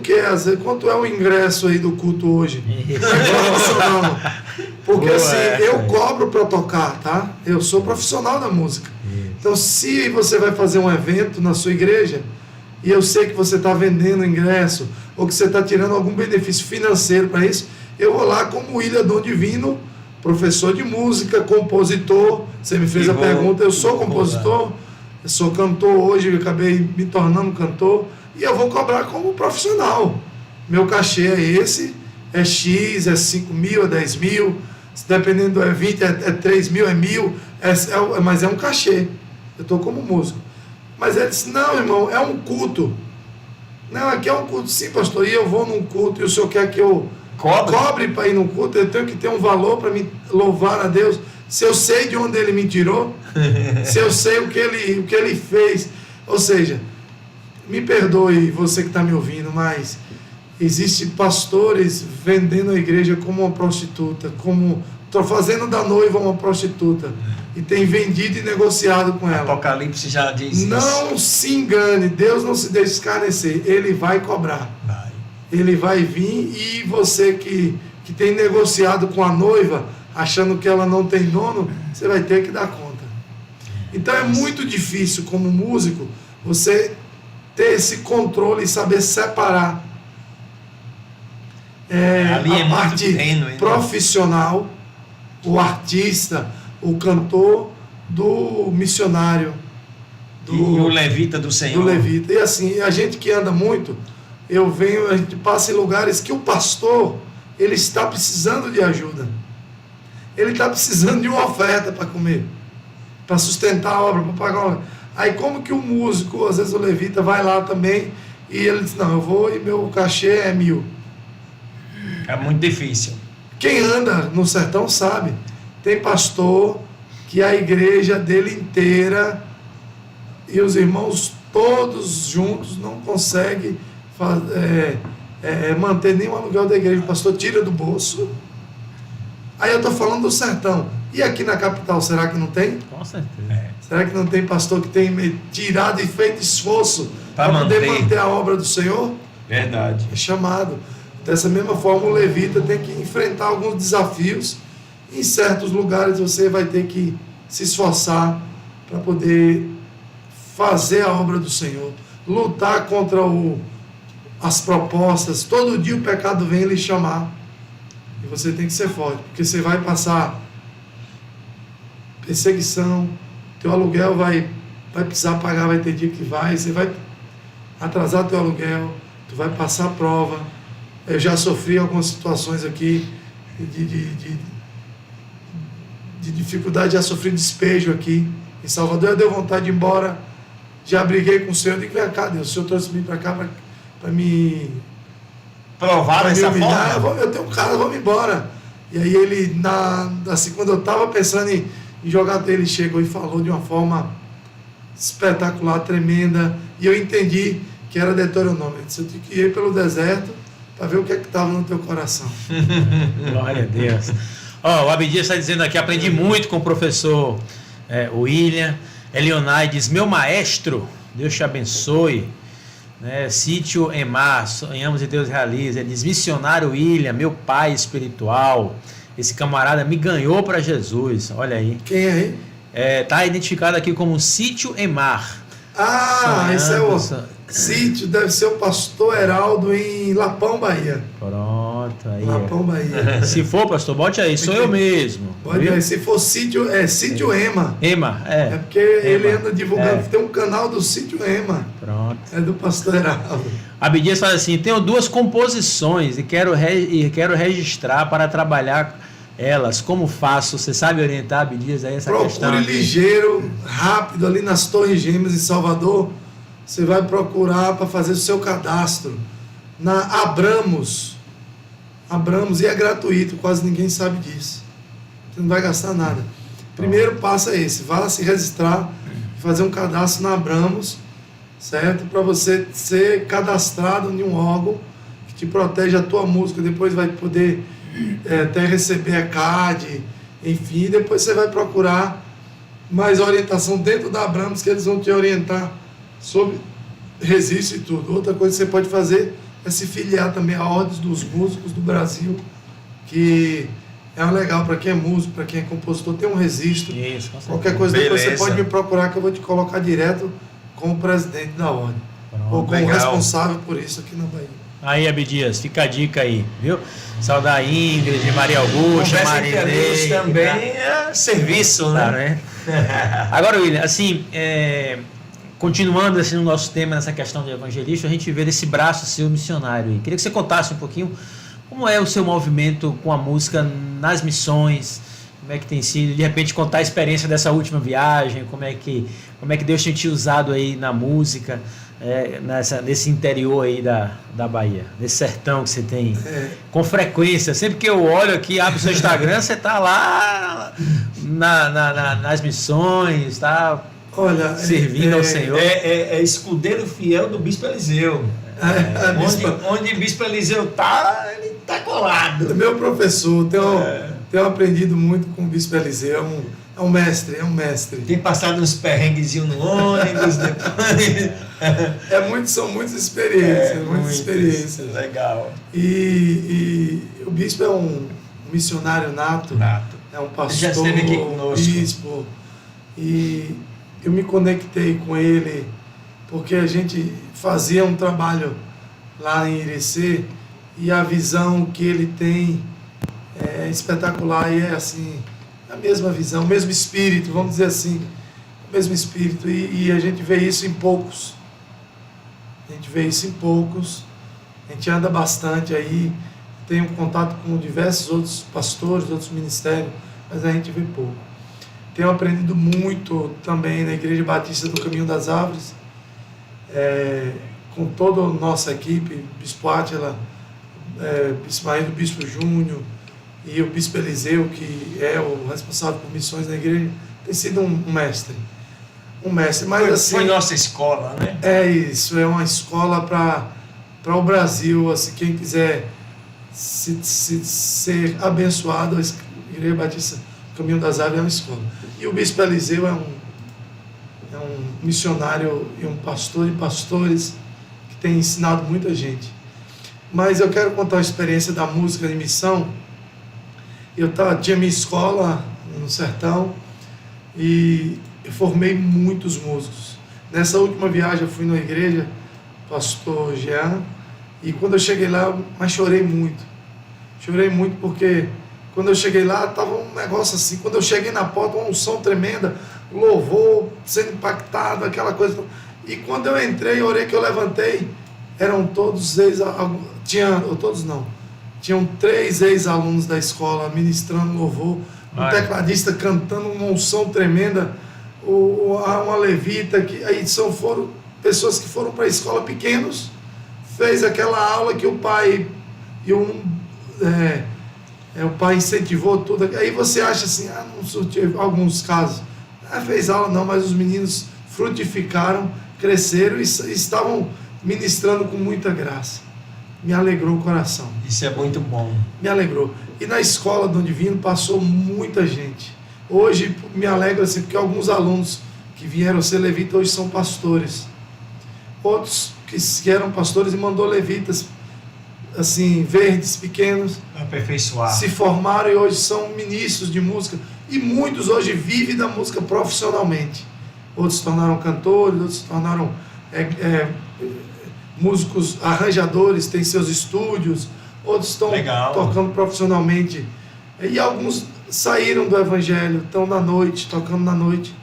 é o ingresso aí do culto hoje? Porque assim, eu cobro para tocar, tá? Eu sou profissional da música. Então, se você vai fazer um evento na sua igreja, e eu sei que você está vendendo ingresso, ou que você está tirando algum benefício financeiro para isso, eu vou lá como William Dom Divino, professor de música, compositor. Você me fez a pergunta, eu sou compositor, eu sou cantor hoje, eu acabei me tornando cantor, e eu vou cobrar como profissional. Meu cachê é esse, é X, é 5 mil, é 10 mil, dependendo é 20, é 3 mil, é 1.000, mas é um cachê. Eu estou como músico. Mas ele disse: não, irmão, é um culto. Não, aqui é um culto. Sim, pastor, e eu vou num culto, e o senhor quer que eu cobre para ir num culto? Eu tenho que ter um valor para me louvar a Deus. Se eu sei de onde ele me tirou, se eu sei o que ele fez. Ou seja, me perdoe você que está me ouvindo, mas existem pastores vendendo a igreja como uma prostituta, estou fazendo da noiva uma prostituta, e tem vendido e negociado com ela. Apocalipse já diz isso. Não se engane, Deus não se deixa escarnecer, Ele vai cobrar. Ele vai vir, e você que tem negociado com a noiva, achando que ela não tem dono, você vai ter que dar conta. Então é muito difícil, como músico, você ter esse controle e saber separar a parte profissional, o artista, o cantor, do missionário, e o levita do Senhor. Do levita. E assim, a gente que anda muito, a gente passa em lugares que o pastor, ele está precisando de ajuda. Ele está precisando de uma oferta para comer, para sustentar a obra, para pagar a obra. Aí como que o músico, às vezes o levita, vai lá também, e ele diz: não, eu vou e meu cachê é 1.000. É muito difícil. Quem anda no sertão sabe. Tem pastor que a igreja dele inteira e os irmãos todos juntos não conseguem manter nenhum aluguel da igreja. O pastor tira do bolso. Aí eu estou falando do sertão. E aqui na capital, será que não tem? Com certeza. Será que não tem pastor que tem tirado e feito esforço para poder manter a obra do Senhor? Verdade. É chamado. Dessa mesma forma, o levita tem que enfrentar alguns desafios. Em certos lugares você vai ter que se esforçar para poder fazer a obra do Senhor, lutar contra as propostas. Todo dia o pecado vem lhe chamar e você tem que ser forte, porque você vai passar perseguição, teu aluguel vai precisar pagar, vai ter dia que você vai atrasar teu aluguel, tu vai passar prova. Eu já sofri algumas situações aqui de dificuldade, já sofri despejo aqui em Salvador, eu dei vontade de ir embora, já briguei com o Senhor, eu digo, vem cá, Deus, o Senhor trouxe-me para cá para me provar dessa forma. Eu tenho um cara, vamos embora. E aí ele, assim, quando eu estava pensando em jogar, ele chegou e falou de uma forma espetacular, tremenda, e eu entendi que era Deuteronômio. Eu tinha que ir pelo deserto para ver o que estava no teu coração. Glória a Deus. O Abdias está dizendo aqui, aprendi muito com o professor William. Elionai diz, meu maestro, Deus te abençoe. Sítio Emar, sonhamos e Deus realiza. Ele diz, missionário William, meu pai espiritual. Esse camarada me ganhou para Jesus. Olha aí. Quem é aí? Está identificado aqui como Sítio Emar. Esse é o sítio, deve ser o pastor Heraldo em Lapão, Bahia. Pronto, aí. Lapão, Bahia. Se for, pastor, bote aí, sou eu mesmo. Pode aí, se for sítio, Sítio Ema. Ema, É porque ele anda divulgando, tem um canal do Sítio Ema. Pronto. É do pastor Heraldo. Abdias fala assim, tenho 2 composições e quero registrar para trabalhar elas. Como faço? Você sabe orientar, Abdias, aí essa questão? Procure ligeiro, rápido, ali nas Torres Gêmeas em Salvador. Você vai procurar para fazer o seu cadastro na Abramos, e é gratuito, quase ninguém sabe disso. Você não vai gastar nada. Primeiro passo é esse, vá se registrar, fazer um cadastro na Abramos, certo? Para você ser cadastrado em um órgão que te protege a tua música, depois vai poder até receber a CAD, enfim, depois você vai procurar mais orientação dentro da Abramos, que eles vão te orientar sobre registro e tudo. Outra coisa que você pode fazer é se filiar também à Ordem dos Músicos do Brasil, que é legal para quem é músico, para quem é compositor, tem um registro. Isso, qualquer coisa depois você pode me procurar, que eu vou te colocar direto com o presidente da Ordem. Pronto, ou com o responsável por isso aqui na Bahia. Aí, Abdias, fica a dica aí, viu? Saudar a Ingrid, Maria Augusta, Marinei. Também é serviço, né? Claro, né? Agora, William, assim, continuando assim, no nosso tema, nessa questão de evangelista, a gente vê esse braço seu missionário aí. Queria que você contasse um pouquinho como é o seu movimento com a música nas missões, como é que tem sido, de repente contar a experiência dessa última viagem, como é que Deus tem te usado aí na música, nesse interior aí da Bahia, nesse sertão que você tem com frequência. Sempre que eu olho aqui, abro o seu Instagram, você está lá nas missões, está servindo ao Senhor. É escudeiro fiel do Bispo Eliseu. Onde o Bispo Eliseu está, ele está colado. É meu professor, tenho aprendido muito com o Bispo Eliseu. É um mestre. Tem passado uns perrenguezinhos no ônibus, depois. São muitas experiências, muitas experiências. Legal. E o bispo é um missionário nato. É um pastor, já esteve aqui conosco. Bispo. E eu me conectei com ele porque a gente fazia um trabalho lá em Irecê e a visão que ele tem é espetacular e é assim, a mesma visão, o mesmo espírito, vamos dizer assim, o mesmo espírito, e a gente vê isso em poucos. A gente anda bastante aí, tem um contato com diversos outros pastores, outros ministérios, mas a gente vê pouco. Tenho aprendido muito também na Igreja Batista do Caminho das Árvores, com toda a nossa equipe, Bispo Átila, Bispo Maíra, Bispo Júnior, e o Bispo Eliseu, que é o responsável por missões na igreja, tem sido um mestre. Mas assim, foi nossa escola, né? É isso, é uma escola para o Brasil. Assim, quem quiser ser abençoado, a Igreja Batista Caminho das Árvores é uma escola. E o Bispo Eliseu é um missionário e um pastor de pastores que tem ensinado muita gente. Mas eu quero contar uma experiência da música de missão. Tinha minha escola no sertão e eu formei muitos músicos. Nessa última viagem eu fui numa igreja, pastor Jean, e quando eu cheguei lá, mas chorei muito. Chorei muito porque quando eu cheguei lá, estava um negócio assim. Quando eu cheguei na porta, uma unção tremenda, louvor sendo impactado, aquela coisa. E quando eu entrei, a hora que eu levantei, eram todos tinham 3 ex-alunos da escola ministrando louvor, um tecladista cantando uma unção tremenda, uma levita, aí foram pessoas que foram para a escola pequenos, fez aquela aula que o pai o pai incentivou tudo. Aí você acha assim, não surtiu alguns casos. Fez aula não, mas os meninos frutificaram, cresceram e estavam ministrando com muita graça. Me alegrou o coração. Isso é muito bom. Me alegrou. E na escola do Divino passou muita gente. Hoje me alegra assim, porque alguns alunos que vieram ser levitas hoje são pastores. Outros que eram pastores e mandou levitas assim, verdes, pequenos, aperfeiçoar, se formaram e hoje são ministros de música, e muitos hoje vivem da música profissionalmente. Outros se tornaram cantores, outros se tornaram músicos, arranjadores, têm seus estúdios, outros estão tocando profissionalmente, e alguns saíram do evangelho, estão na noite, tocando na noite.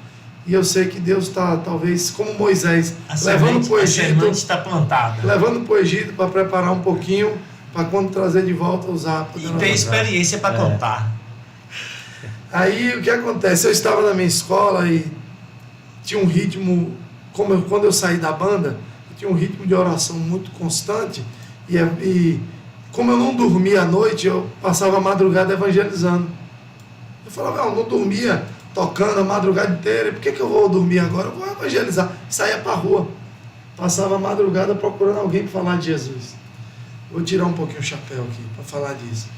E eu sei que Deus está, talvez, como Moisés, levando para o Egito, está plantada. Levando para o Egito para preparar um pouquinho, para quando trazer de volta usar. E ter experiência para contar. Aí o que acontece? Eu estava na minha escola e tinha um ritmo, quando eu saí da banda, tinha um ritmo de oração muito constante. E como eu não dormia à noite, eu passava a madrugada evangelizando. Eu falava, eu não dormia tocando a madrugada inteira, por que eu vou dormir agora? Eu vou evangelizar. Saía para a rua, passava a madrugada procurando alguém para falar de Jesus. Vou tirar um pouquinho o chapéu aqui para falar disso.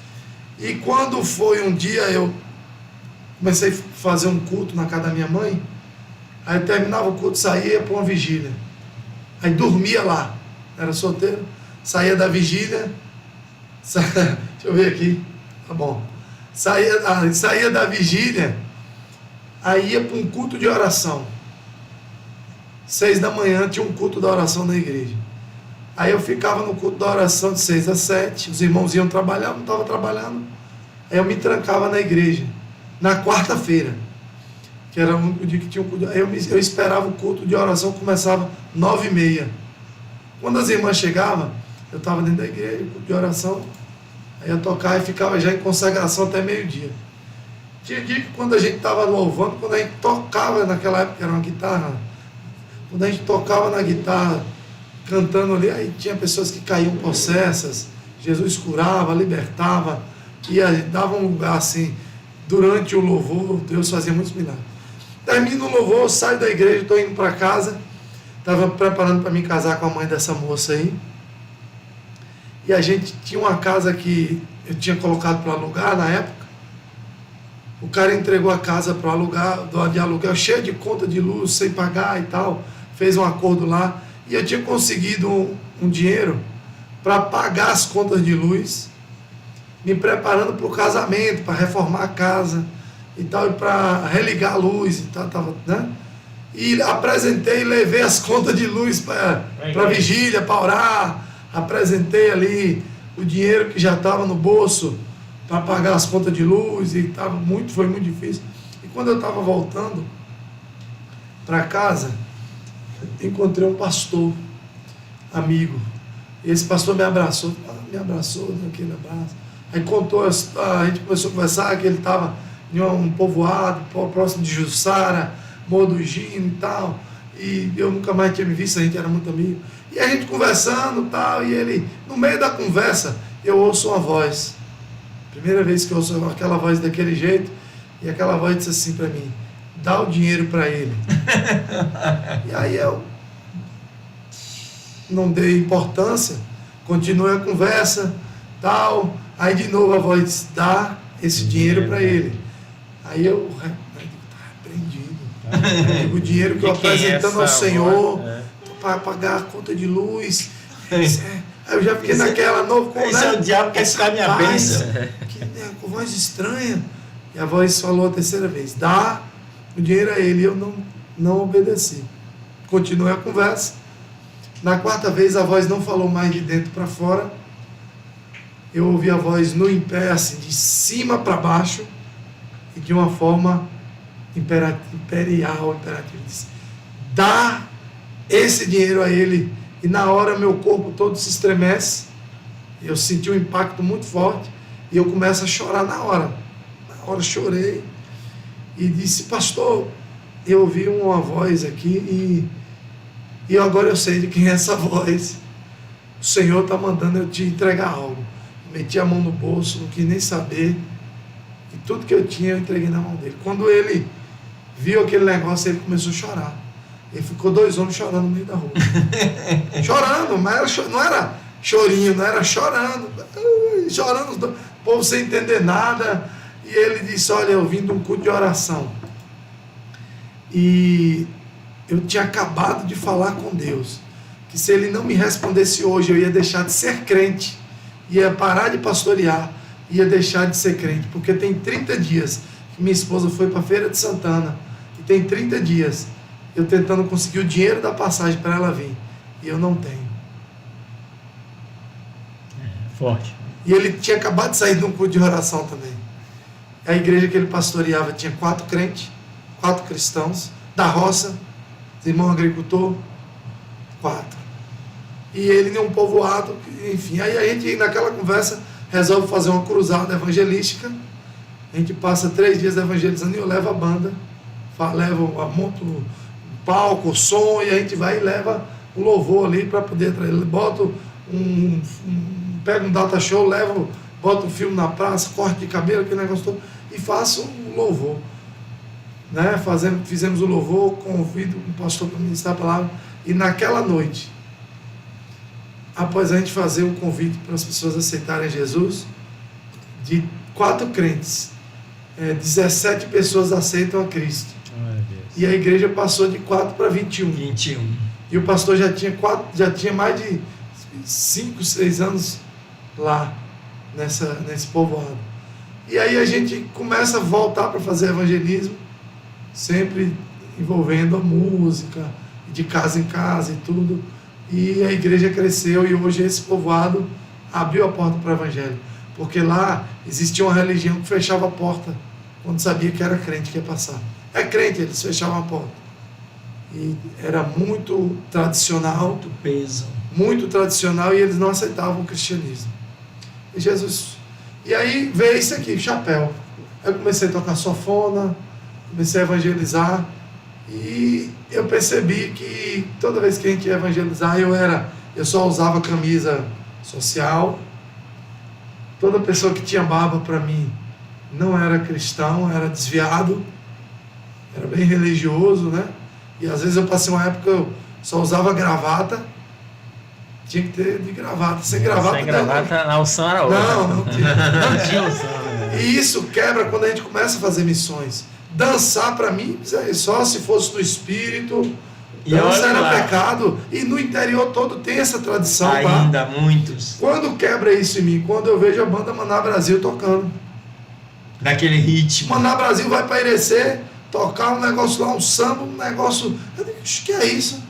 E quando foi um dia, eu comecei a fazer um culto na casa da minha mãe, aí eu terminava o culto, saía para uma vigília, aí dormia lá, era solteiro, saía da vigília, deixa eu ver aqui, tá bom, saía da vigília, aí ia para um culto de oração. 6 da manhã tinha um culto da oração na igreja. Aí eu ficava no culto da oração de 6 às 7. Os irmãos iam trabalhar, eu não estava trabalhando. Aí eu me trancava na igreja. Na quarta-feira, que era o único dia que tinha um culto. Aí eu esperava o culto de oração, começava 9h30. Quando as irmãs chegavam, eu estava dentro da igreja, culto de oração. Aí eu tocava e ficava já em consagração até meio-dia. Tinha dia que quando a gente estava louvando, quando a gente tocava, naquela época era uma guitarra, quando a gente tocava na guitarra, cantando ali, aí tinha pessoas que caíam possessas, Jesus curava, libertava, e dava um lugar assim, durante o louvor, Deus fazia muitos milagres. Termino o louvor, saio da igreja, estou indo para casa, estava preparando para me casar com a mãe dessa moça aí, e a gente tinha uma casa que eu tinha colocado para alugar na época. O cara entregou a casa para alugar, de aluguel, cheio de conta de luz, sem pagar e tal, fez um acordo lá, e eu tinha conseguido um dinheiro para pagar as contas de luz, me preparando para o casamento, para reformar a casa e tal, e para religar a luz e tal, né? E apresentei, levei as contas de luz para a vigília, para orar, apresentei ali o dinheiro que já estava no bolso para pagar as contas de luz, e foi muito difícil. E quando eu estava voltando para casa, encontrei um pastor, amigo. E esse pastor me abraçou, deu aquele abraço. Aí contou, a gente começou a conversar que ele estava em um povoado próximo de Jussara, Morro do Gino e tal. E eu nunca mais tinha me visto, a gente era muito amigo. E a gente conversando e tal, e ele, no meio da conversa, eu ouço uma voz. Primeira vez que eu ouço aquela voz daquele jeito, e aquela voz disse assim para mim, dá o dinheiro para ele. E aí eu não dei importância, continuei a conversa, tal, aí de novo a voz disse, dá esse dinheiro para ele. Aí eu repreendido. O dinheiro que eu apresentando ao Senhor, para pagar a conta de luz. Aí eu já fiquei naquela novo com Esse é o diabo que quer tirar minha bênção. Com voz estranha. E a voz falou a terceira vez: dá o dinheiro a ele. E eu não obedeci. Continuei a conversa. Na quarta vez a voz não falou mais de dentro para fora. Eu ouvi a voz no em pé, assim, de cima para baixo, e de uma forma imperial, disse: dá esse dinheiro a ele. E na hora meu corpo todo se estremece, eu senti um impacto muito forte, e eu começo a chorar na hora. Na hora chorei, e disse: pastor, eu ouvi uma voz aqui, e agora eu sei de quem é essa voz. O Senhor está mandando eu te entregar algo. Meti a mão no bolso, não quis nem saber, e tudo que eu tinha eu entreguei na mão dele. Quando ele viu aquele negócio, ele começou a chorar. Ele ficou 2 homens chorando no meio da rua. Chorando, mas não era chorinho, não era chorando. Chorando, o povo sem entender nada. E ele disse: olha, eu vim de um culto de oração. E eu tinha acabado de falar com Deus, que se ele não me respondesse hoje, eu ia deixar de ser crente, ia parar de pastorear, ia deixar de ser crente, porque tem 30 dias que minha esposa foi para a Feira de Santana, e tem 30 dias eu tentando conseguir o dinheiro da passagem para ela vir, e eu não tenho. Forte. E ele tinha acabado de sair de um culto de oração também. A igreja que ele pastoreava tinha 4 crentes, 4 cristãos, da roça, irmão agricultor, 4. E ele em um povoado, enfim. Aí a gente, naquela conversa, resolve fazer uma cruzada evangelística. A gente passa 3 dias evangelizando, e eu levo a banda, monto um palco, som, e a gente vai e leva o louvor ali para poder trazer. Boto pego um data show, boto um filme na praça, corte de cabelo, aquele negócio todo, e faço um louvor. Né? Fizemos o louvor, convido um pastor para ministrar a palavra, e naquela noite, após a gente fazer um convite para as pessoas aceitarem Jesus, de 4 crentes, 17 pessoas aceitam a Cristo. E a igreja passou de 4 para 21. E o pastor já tinha mais de 5, 6 anos lá, nesse povoado. E aí a gente começa a voltar para fazer evangelismo, sempre envolvendo a música, de casa em casa e tudo. E a igreja cresceu, e hoje esse povoado abriu a porta para o evangelho. Porque lá existia uma religião que fechava a porta quando sabia que era crente que ia passar. É crente, eles fechavam a porta. E era muito tradicional. Muito peso. Muito tradicional, e eles não aceitavam o cristianismo. E Jesus... E aí veio isso aqui, chapéu. Eu comecei a tocar sanfona, comecei a evangelizar, e eu percebi que toda vez que a gente ia evangelizar, eu só usava camisa social. Toda pessoa que tinha barba para mim não era cristão, era desviado, era bem religioso, né? E às vezes eu passei uma época, eu só usava gravata. Tinha que ter de gravata. Sem gravata, na unção era outra. Não tinha. Não tinha unção. E isso quebra quando a gente começa a fazer missões. Dançar, para mim, só se fosse no espírito. Dança era pecado. E no interior todo tem essa tradição. Ainda, muitos. Quando quebra isso em mim? Quando eu vejo a banda Maná Brasil tocando. Naquele ritmo. Maná Brasil vai para Irecê, tocar um negócio lá, um samba, um negócio... Eu digo, o que é isso?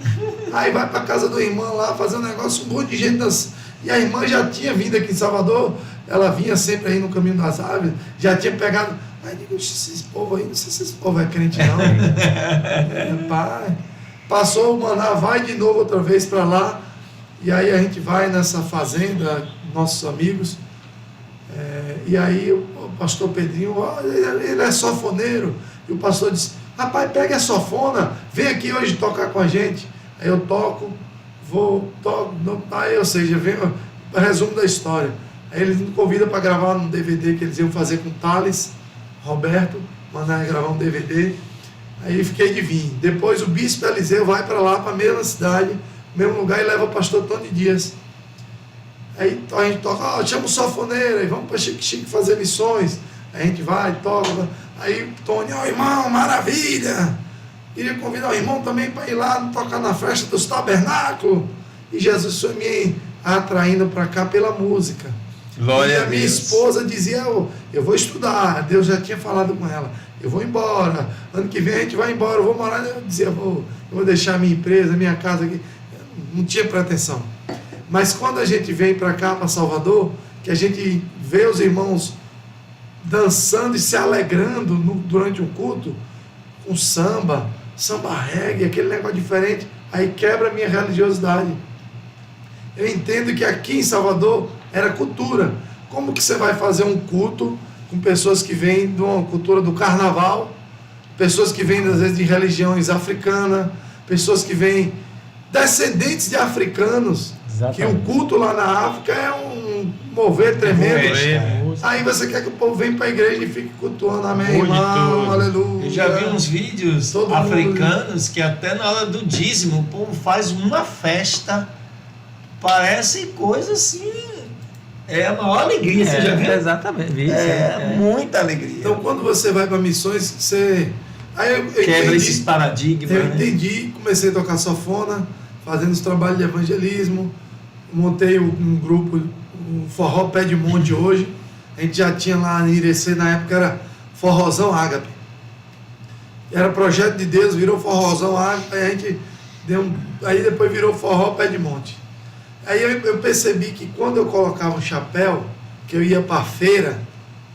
Aí vai para casa do irmão lá, fazer um negócio, um monte de gente dançando. E a irmã já tinha vindo aqui em Salvador, ela vinha sempre aí no Caminho das Aves, já tinha pegado... Aí eu digo, esses povos aí, não sei se esse povo é crente não. Pai. Passou o Maná, vai de novo outra vez para lá, e aí a gente vai nessa fazenda, nossos amigos, e aí o pastor Pedrinho, ele é sanfoneiro, e o pastor disse: rapaz, pega a sanfona, vem aqui hoje tocar com a gente. Aí eu toco, aí, ou seja, vem o resumo da história. Aí eles me convidam para gravar um DVD que eles iam fazer com Thales, Roberto, mandar gravar um DVD. Aí fiquei de vir. Depois o bispo Eliseu vai para lá, para a mesma cidade, mesmo lugar, e leva o pastor Tony Dias. Aí a gente toca, chama o sanfoneiro, aí vamos para Chique fazer missões. Aí a gente vai, toca. Aí o Tony, irmão, maravilha! Queria convidar o irmão também para ir lá tocar na festa dos tabernáculos. E Jesus foi atraindo para cá pela música. Glória e a a minha Deus. esposa dizia, eu vou estudar, Deus já tinha falado com ela, eu vou embora, ano que vem a gente vai embora, eu vou morar, eu dizia, eu vou deixar a minha empresa, a minha casa aqui, não tinha pretensão. Mas quando a gente vem para cá, para Salvador, que a gente vê os irmãos dançando e se alegrando durante um culto, com samba reggae, aquele negócio diferente, aí quebra a minha religiosidade. Eu entendo que aqui em Salvador era cultura. Como que você vai fazer um culto com pessoas que vêm de uma cultura do carnaval, pessoas que vêm às vezes de religiões africanas, pessoas que vêm descendentes de africanos, Exatamente. que o culto lá na África é um mover tremendo. Música. Aí você quer que o povo venha para a igreja e fique cultuando, amém, Bonito. irmão, aleluia. Eu já vi uns vídeos Todo africanos que até na hora do dízimo o povo faz uma festa, parece coisa assim, é a maior alegria, você já viu? Exatamente. Isso, Muita alegria. Então quando você vai para missões, você... Aí eu Quebra entendi, esses paradigmas, eu né? entendi, comecei a tocar sanfona, fazendo os trabalhos de evangelismo, montei um grupo, um forró pé de monte hoje, a gente já tinha lá em Irecê, na época era forrozão ágape, era projeto de Deus, virou forrozão ágape, aí a gente aí depois virou forró pé de monte. Aí eu percebi que quando eu colocava um chapéu, que eu ia para a feira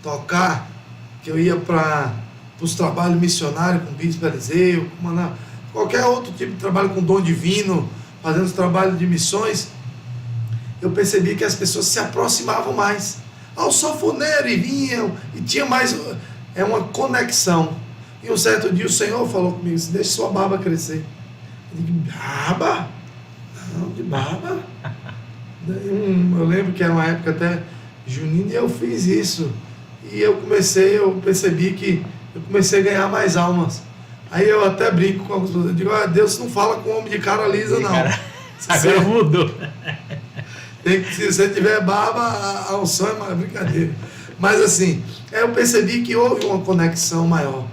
tocar, que eu ia para os trabalhos missionários com o Bispo Eliseu, qualquer outro tipo de trabalho com dom divino, fazendo os trabalhos de missões, eu percebi que as pessoas se aproximavam mais ao sanfoneiro e vinham, e tinha mais uma conexão. E um certo dia o Senhor falou comigo assim, deixa sua barba crescer. Eu digo, barba? Não, de barba? Eu lembro que era uma época até junina e eu fiz isso. E eu percebi que eu comecei a ganhar mais almas. Aí eu até brinco com algumas pessoas, eu digo, Deus não fala com homem de cara lisa, não. Agora mudou. Se você tiver barba, a unção é uma brincadeira. Mas assim, eu percebi que houve uma conexão maior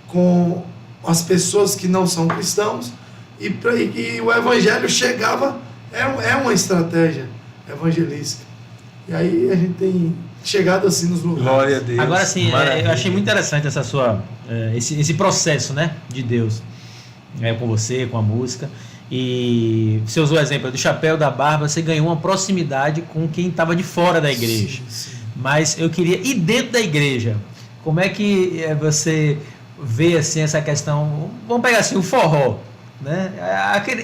com as pessoas que não são cristãos e o evangelho chegava, é uma estratégia evangelística. E aí a gente tem chegado assim nos lugares. Glória a Deus. Agora sim, Maravilha. eu achei muito interessante essa sua, esse processo, né, de Deus, com você, com a música. E você usou o exemplo do chapéu, da barba, você ganhou uma proximidade com quem estava de fora da igreja. Sim. Mas eu queria, e dentro da igreja, como é que você vê assim essa questão? Vamos pegar assim o forró, né?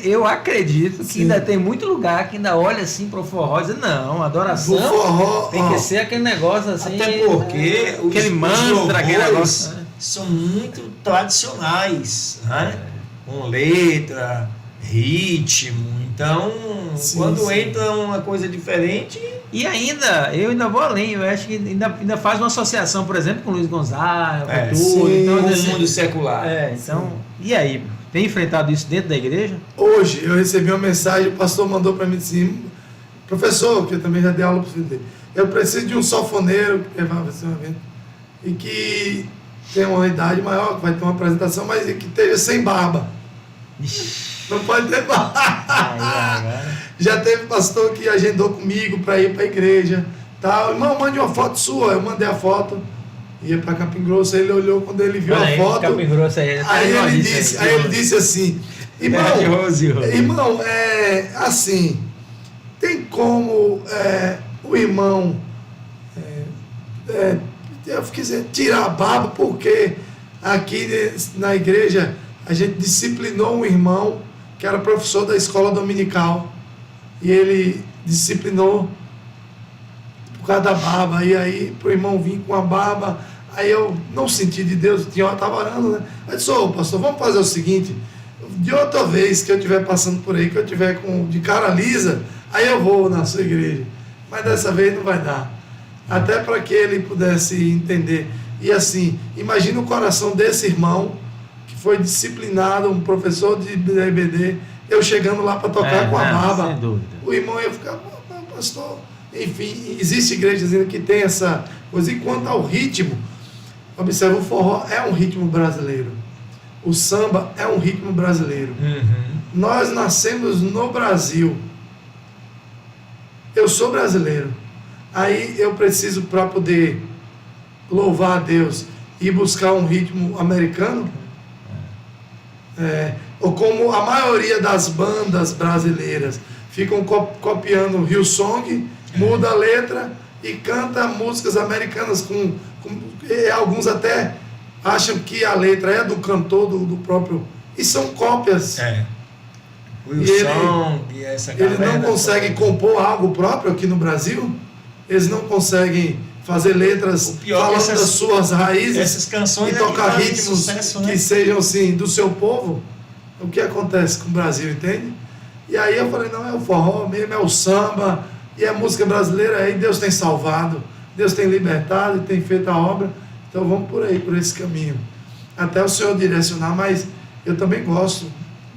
Eu acredito que ainda tem muito lugar que ainda olha assim para o forró e diz, não, adoração O forró, tem que ser aquele negócio assim, Até porque aquele mantra, aquele negócio, louvores são muito tradicionais, né? Com letra, ritmo. Então, quando entra uma coisa diferente... E eu ainda vou além, eu acho que ainda faz uma associação, por exemplo, com Luiz Gonzaga, com tudo. sim, Então, no assim, mundo secular. então, e aí? Tem enfrentado isso dentro da igreja? Hoje eu recebi uma mensagem, o pastor mandou para mim assim, professor, que eu também já dei aula para o filho dele, eu preciso de um sanfoneiro que vai fazer um evento e que tem uma idade maior, que vai ter uma apresentação, mas que esteja sem barba. Não pode ter barba. Já teve pastor que agendou comigo para ir para a igreja. Tal. Irmão, mande uma foto sua. Eu mandei a foto. Ia para Capim Grosso. Ele olhou quando ele viu a foto. Capim Grosso Aí ele disse assim: irmão, assim, tem como o irmão eu quis tirar a barba, porque aqui na igreja a gente disciplinou um irmão que era professor da escola dominical, e ele disciplinou por causa da barba, e aí pro irmão vir com a barba, aí eu não senti de Deus, eu estava orando, né? Eu disse, pastor, vamos fazer o seguinte, de outra vez que eu estiver passando por aí, que eu estiver de cara lisa, aí eu vou na sua igreja, mas dessa vez não vai dar, até para que ele pudesse entender. E assim, imagina o coração desse irmão que foi disciplinado, um professor de IBD, eu chegando lá para tocar com a barba. Sem dúvida. O irmão ia ficar, pastor, enfim, existe igrejas ainda que tem essa coisa. E quanto ao ritmo, observa, o forró é um ritmo brasileiro, o samba é um ritmo brasileiro. Nós nascemos no Brasil, eu sou brasileiro. Aí eu preciso, para poder louvar a Deus, ir buscar um ritmo americano. Ou como a maioria das bandas brasileiras ficam copiando o Hillsong, muda a letra e canta músicas americanas alguns até acham que a letra é do cantor do próprio, e são cópias. Wilson e essa galera. Eles não conseguem compor algo próprio aqui no Brasil, eles não conseguem fazer letras falando das suas raízes, essas canções e tocar ritmos sucesso, né? que sejam assim do seu povo. O que acontece com o Brasil, entende? E aí eu falei, não, é o forró mesmo, é o samba, e a música brasileira aí, Deus tem salvado, Deus tem libertado e tem feito a obra, então vamos por aí, por esse caminho. Até o Senhor direcionar, mas eu também gosto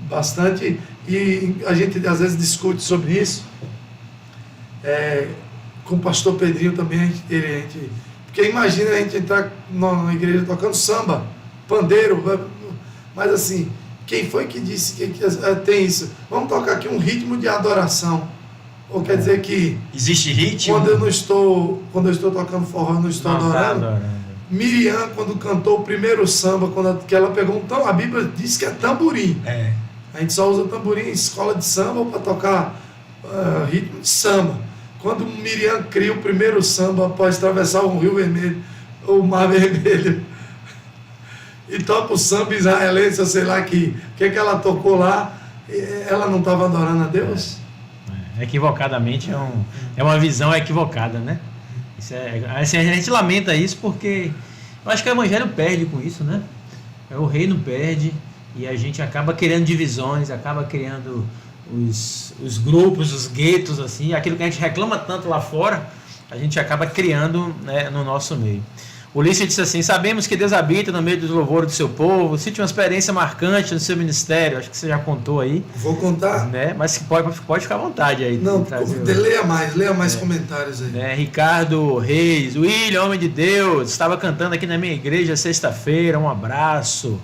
bastante, e a gente às vezes discute sobre isso, com o pastor Pedrinho também, porque imagina a gente entrar na igreja tocando samba, pandeiro, mas assim, quem foi que disse que tem isso? Vamos tocar aqui um ritmo de adoração. Ou quer dizer que existe ritmo? Quando eu estou tocando forró, eu não estou adorando. Miriam, quando cantou o primeiro samba, que ela pegou a Bíblia diz que é tamborim. A gente só usa tamborim em escola de samba para tocar ritmo de samba. Quando Miriam cria o primeiro samba após atravessar o Rio Vermelho, o Mar Vermelho, e toca o samba israelense, eu sei lá que ela tocou lá, ela não estava adorando a Deus? Equivocadamente, é uma visão equivocada, né? Assim, a gente lamenta isso porque eu acho que o evangelho perde com isso, né? O reino perde e a gente acaba criando divisões, acaba criando os grupos, os guetos, assim, aquilo que a gente reclama tanto lá fora, a gente acaba criando, né, no nosso meio. Ulisses disse assim: sabemos que Deus habita no meio dos louvores do seu povo. Cite uma experiência marcante no seu ministério. Acho que você já contou aí. Vou contar. Né? Mas pode ficar à vontade aí. Não, leia mais comentários aí. Ricardo Reis, William, homem de Deus, estava cantando aqui na minha igreja sexta-feira. Um abraço.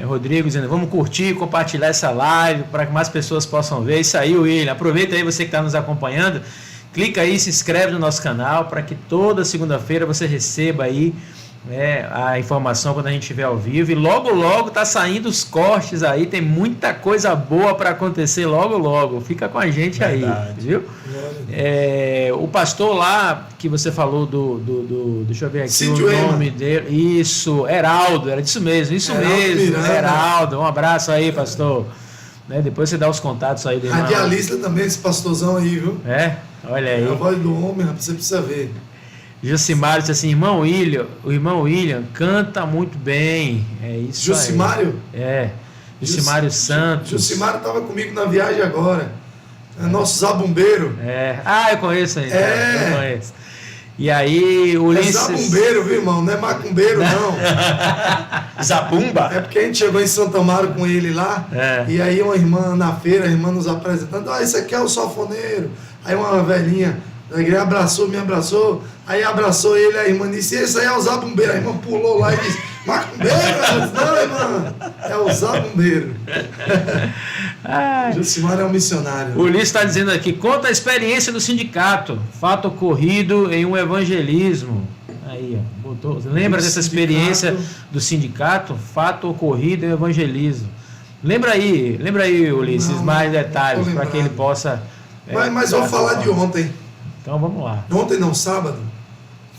Rodrigo dizendo: vamos curtir e compartilhar essa live para que mais pessoas possam ver. Isso aí, William. Aproveita aí, você que está nos acompanhando. Clica aí, se inscreve no nosso canal para que toda segunda-feira você receba aí a informação quando a gente estiver ao vivo. E logo tá saindo os cortes aí, tem muita coisa boa para acontecer logo. Fica com a gente. Verdade. Aí, viu? O pastor lá que você falou deixa eu ver aqui Cíndio o nome dele. Isso, Heraldo, era disso mesmo, Heraldo. Um abraço aí, pastor. Depois você dá os contatos aí. Radialista também, esse pastorzão aí, viu? Olha aí. A voz do homem, você precisa ver. Josimário disse assim: o irmão William canta muito bem. É isso. Josimário? Aí. Josimário Santos. Josimário estava comigo na viagem agora. É nosso zabumbeiro. Eu conheço aí. Eu conheço. E aí, Ulisses. É zabumbeiro, viu, irmão? Não é macumbeiro, não. Zabumba? É porque a gente chegou em Santo Amaro com ele lá. E aí, uma irmã na feira, a irmã nos apresentando: esse aqui é o sanfoneiro. Aí, uma velhinha da igreja me abraçou. Aí, abraçou ele, a irmã disse: esse aí é o zabumbeiro. A irmã pulou lá e disse: macumbeiro? Não, irmã, é o zabumbeiro. Josimar é um missionário. O Ulisses está dizendo aqui: conta a experiência do sindicato, fato ocorrido em um evangelismo. Aí, botou. Lembra dessa experiência do sindicato? Fato ocorrido em um evangelismo. Lembra aí, Ulisses, mais detalhes para que ele possa. Mas vou falar de ontem. Então vamos lá. Ontem não, sábado.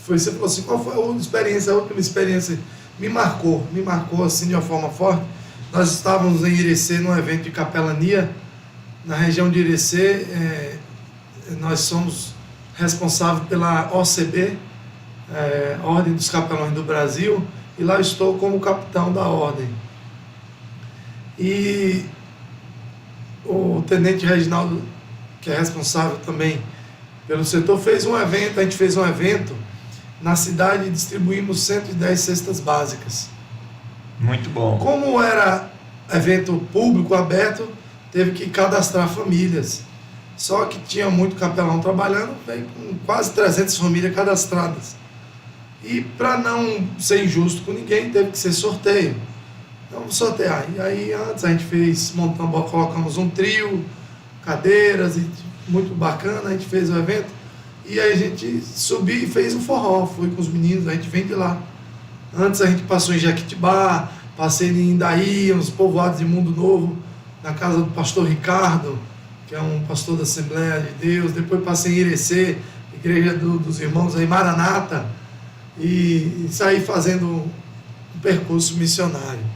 Você falou assim: qual foi a última experiência? Me marcou assim de uma forma forte. Nós estávamos em Irecê num evento de capelania, na região de Irecê. Nós somos responsáveis pela OCB, Ordem dos Capelões do Brasil, e lá estou como capitão da ordem. E o tenente Reginaldo, que é responsável também pelo setor, a gente fez um evento na cidade e distribuímos 110 cestas básicas. Muito bom. Como era evento público aberto, teve que cadastrar famílias. Só que tinha muito capelão trabalhando, veio com quase 300 famílias cadastradas. E para não ser injusto com ninguém, teve que ser sorteio. Então, vamos sortear. E aí, antes a gente colocamos um trio, cadeiras, e muito bacana, a gente fez o evento, e aí a gente subiu e fez um forró, fui com os meninos, a gente vem de lá. Antes a gente passou em Jequitibá, passei em Indaí, uns povoados de Mundo Novo, na casa do pastor Ricardo, que é um pastor da Assembleia de Deus. Depois passei em Irecê, igreja dos irmãos aí, Maranata, e saí fazendo um percurso missionário.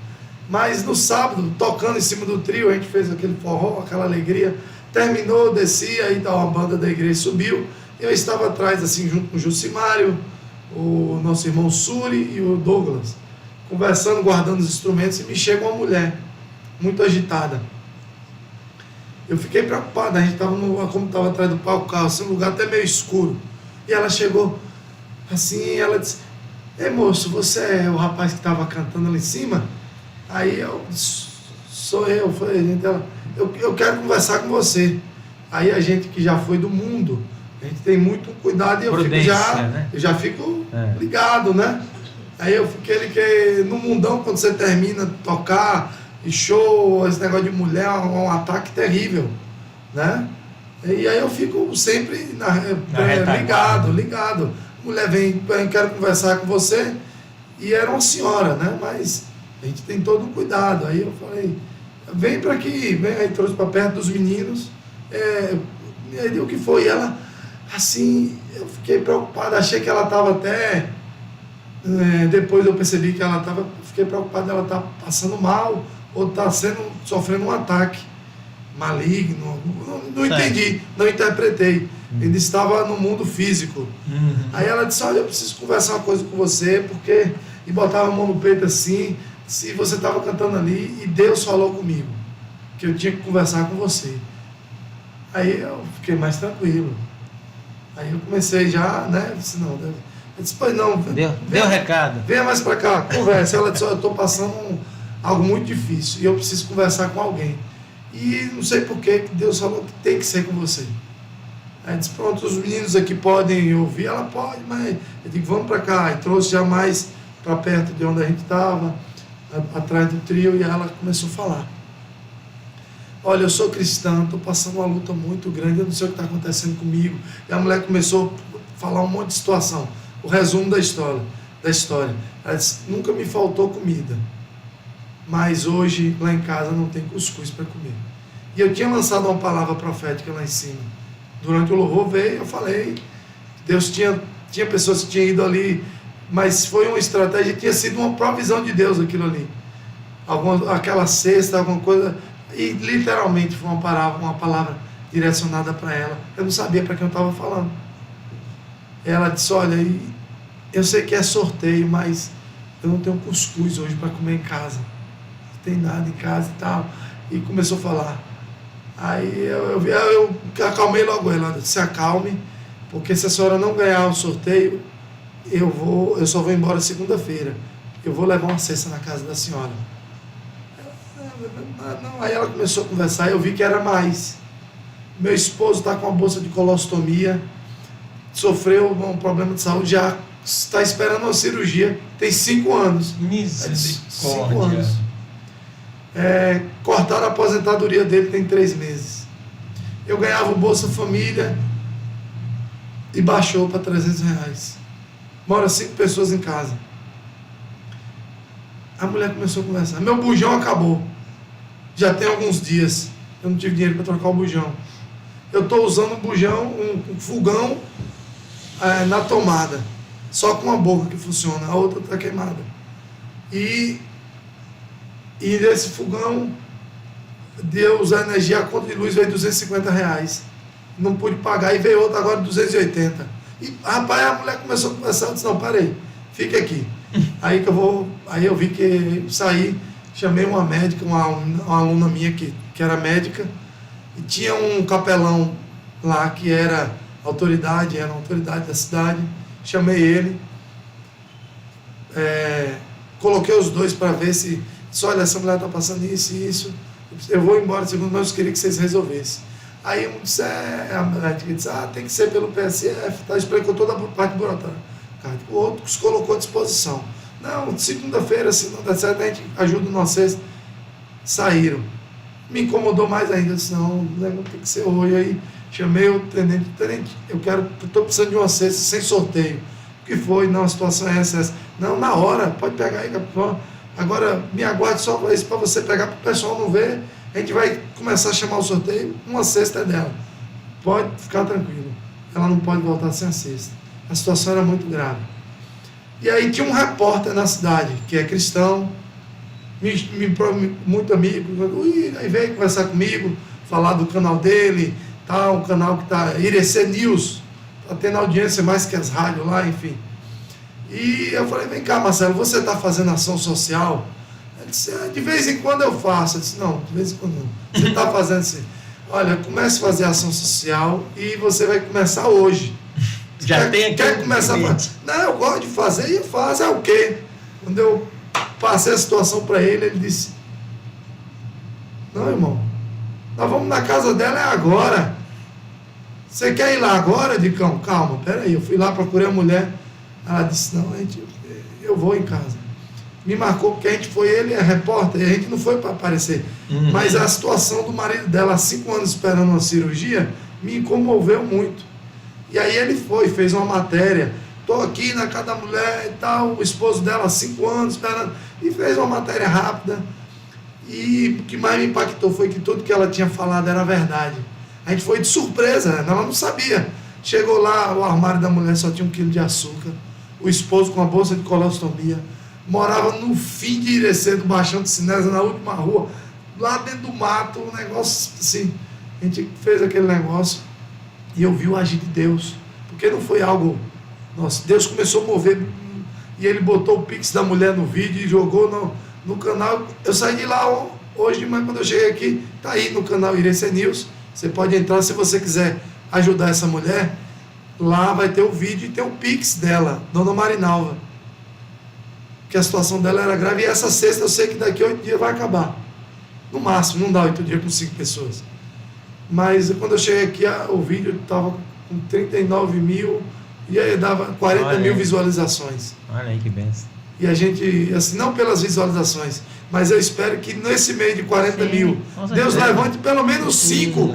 Mas no sábado, tocando em cima do trio, a gente fez aquele forró, aquela alegria. Terminou, desci, aí uma banda da igreja subiu. Eu estava atrás, assim, junto com o Jucimário, o nosso irmão Suri e o Douglas, conversando, guardando os instrumentos, e me chega uma mulher, muito agitada. Eu fiquei preocupado, a gente estava, como estava atrás do palco, carro, assim, um lugar até meio escuro. E ela chegou, assim, ela disse: "Ei, moço, você é o rapaz que estava cantando ali em cima?" Aí eu disse: "Sou eu." Falei: "Gente, eu quero conversar com você." Aí a gente que já foi do mundo, a gente tem muito cuidado, e eu já fico ligado, né? Aí eu fiquei que no mundão, quando você termina de tocar e show, esse negócio de mulher é um ataque terrível, né? E aí eu fico sempre ligado. Mulher vem, eu quero conversar com você, e era uma senhora, né? Mas a gente tem todo um cuidado. Aí eu falei: "Vem para aqui", vem, aí trouxe para perto dos meninos, e aí o que foi? Ela, assim, eu fiquei preocupado, achei que ela estava até, depois eu percebi que ela estava, fiquei preocupado, ela está passando mal, ou está sofrendo um ataque maligno, não entendi, não interpretei. Ainda estava no mundo físico. Aí ela disse: "Olha, eu preciso conversar uma coisa com você, porque..." E botava a mão no peito assim, se você estava cantando ali, e Deus falou comigo que eu tinha que conversar com você. Aí eu fiquei mais tranquilo. Aí eu comecei já, né? Eu disse: "Não, eu disse, pois não." Deu recado. Venha mais para cá, conversa. Ela disse: "Eu estou passando algo muito difícil e eu preciso conversar com alguém. E não sei por que Deus falou que tem que ser com você." Aí disse: "Pronto, os meninos aqui podem ouvir?" Ela: "Pode." Mas eu digo: "Vamos para cá." E trouxe já mais para perto de onde a gente estava, atrás do trio, e ela começou a falar: "Olha, eu sou cristã, estou passando uma luta muito grande, eu não sei o que está acontecendo comigo." E a mulher começou a falar um monte de situação, o resumo da história. Ela disse: "Nunca me faltou comida, mas hoje lá em casa não tem cuscuz para comer." E eu tinha lançado uma palavra profética lá em cima. Durante o louvor veio, eu falei, Deus tinha pessoas que tinham ido ali, mas foi uma estratégia, tinha sido uma provisão de Deus aquilo ali. Aquela cesta, alguma coisa, e literalmente foi uma palavra direcionada para ela. Eu não sabia para quem eu estava falando. Ela disse: "Olha, eu sei que é sorteio, mas eu não tenho cuscuz hoje para comer em casa. Não tem nada em casa e tal." E começou a falar. Aí eu acalmei logo ela. Ela disse: "Se acalme, porque se a senhora não ganhar o sorteio, eu só vou embora segunda-feira. Eu vou levar uma cesta na casa da senhora." Não, aí ela começou a conversar, eu vi que era mais. Meu esposo está com uma bolsa de colostomia, sofreu um problema de saúde, já está esperando uma cirurgia, tem 5 anos. Misericórdia. 5 anos. Cortaram a aposentadoria dele, tem 3 meses. Eu ganhava o Bolsa Família e baixou para R$300. Mora 5 pessoas em casa. A mulher começou a conversar: "Meu bujão acabou. Já tem alguns dias. Eu não tive dinheiro para trocar o bujão. Eu estou usando um bujão, um fogão na tomada, só com uma boca que funciona, a outra está queimada. E desse fogão, Deus, a energia, a conta de luz veio R$250. Não pude pagar, e veio outra agora 280. E, rapaz, a mulher começou a conversar. Eu disse: "Não, parei, fique aqui." Aí eu vi que saí, chamei uma médica, uma aluna minha que era médica, e tinha um capelão lá que era uma autoridade da cidade. Chamei ele, coloquei os dois para ver se... Disse: "Olha, essa mulher está passando isso e isso, eu vou embora segundo, mas eu queria que vocês resolvessem." Aí um disse, a médica disse: "Tem que ser pelo PSF", tá? Explicou toda a parte burocrática. O outro se colocou à disposição. "Não, segunda-feira, se não der certo, a gente ajuda numa sexta." Saíram. Me incomodou mais ainda. Eu disse: "Não, tem que ser hoje." Aí Chamei o tenente, estou precisando de uma cesta sem sorteio. O que foi? Não, a situação é essa. Não, na hora, pode pegar aí, capitão. Agora, me aguarde só para isso, para você pegar, para o pessoal não ver. A gente vai começar a chamar o sorteio, uma cesta é dela. Pode ficar tranquilo. Ela não pode voltar sem a cesta. A situação era muito grave. E aí tinha um repórter na cidade, que é cristão, muito amigo, aí veio conversar comigo, falar do canal dele, tá, um canal que está, Irecê News, está tendo audiência mais que as rádios lá, enfim. E eu falei, vem cá, Marcelo, você está fazendo ação social? Ele disse, de vez em quando eu faço. Eu disse, não, de vez em quando não. Você está fazendo assim, olha, comece a fazer ação social e você vai começar hoje. Já tem aqui. Quer começar a fazer? Não, eu gosto de fazer e eu faço. É o quê? Quando eu passei a situação para ele, ele disse, não, irmão, nós vamos na casa dela é agora. Você quer ir lá agora, Dicão? Calma, peraí. Eu fui lá, procurei a mulher. Ela disse, não, eu vou em casa. Me marcou porque a gente foi, ele é repórter, e a gente não foi para aparecer. Mas a situação do marido dela, há 5 anos esperando uma cirurgia, me comoveu muito. E aí ele foi, fez uma matéria, estou aqui na casa da mulher e tal, o esposo dela há 5 anos esperando, e fez uma matéria rápida. E o que mais me impactou foi que tudo que ela tinha falado era verdade. A gente foi de surpresa, ela não sabia. Chegou lá, o armário da mulher só tinha 1 quilo de açúcar, o esposo com a bolsa de colostomia, morava no fim de Irecê, do Baixão de Sinésio, na última rua, lá dentro do mato, um negócio assim. A gente fez aquele negócio e eu vi o agir de Deus, porque não foi algo, nossa, Deus começou a mover, e ele botou o pix da mulher no vídeo e jogou no canal. Eu saí de lá hoje de manhã, quando eu cheguei aqui, tá aí no canal Irecê News, você pode entrar se você quiser ajudar essa mulher, lá vai ter o vídeo e tem o pix dela, Dona Marinalva, que a situação dela era grave, e essa cesta eu sei que daqui a 8 dias vai acabar, no máximo, não dá 8 dias com 5 pessoas, mas quando eu cheguei aqui, o vídeo estava com 39 mil, e aí dava 40 mil visualizações. Olha aí que benção. E a gente, assim, não pelas visualizações, mas eu espero que nesse meio de 40 mil, Deus levante pelo menos 5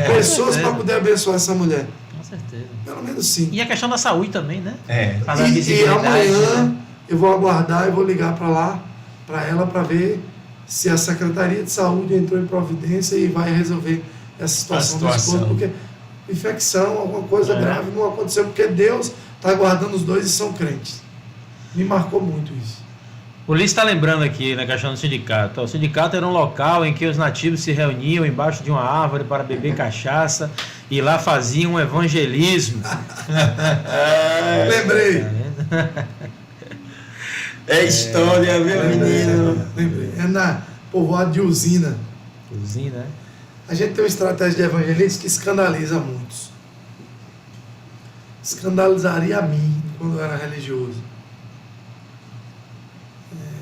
pessoas para poder abençoar essa mulher. Com certeza. Pelo menos 5. E a questão da saúde também, né? E amanhã eu vou aguardar e vou ligar para lá, para ela, para ver se a Secretaria de Saúde entrou em providência e vai resolver essa situação do esposo, porque infecção, alguma coisa grave não aconteceu, porque Deus está guardando os dois e são crentes. Me marcou muito isso. O Ulisses está lembrando aqui na questão do sindicato. O sindicato era um local em que os nativos se reuniam embaixo de uma árvore para beber cachaça e lá faziam um evangelismo. Lembrei. É história, viu, menino? Lembrei. É na povoado de Usina. Usina, né? A gente tem uma estratégia de evangelismo que escandaliza muitos. Escandalizaria a mim quando eu era religioso.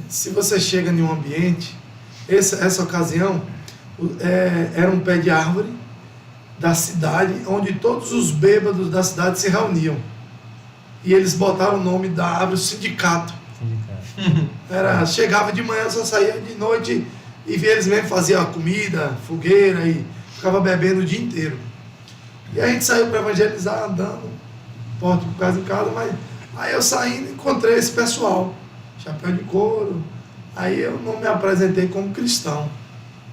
Se você chega em um ambiente, essa ocasião era um pé de árvore da cidade, onde todos os bêbados da cidade se reuniam. E eles botaram o nome da árvore sindicato. Chegava de manhã, só saía de noite e eles mesmo faziam a comida, fogueira e ficava bebendo o dia inteiro. E a gente saiu para evangelizar, andando, porta de casa em casa, mas aí eu saindo encontrei esse pessoal, chapéu de couro. Aí eu não me apresentei como cristão.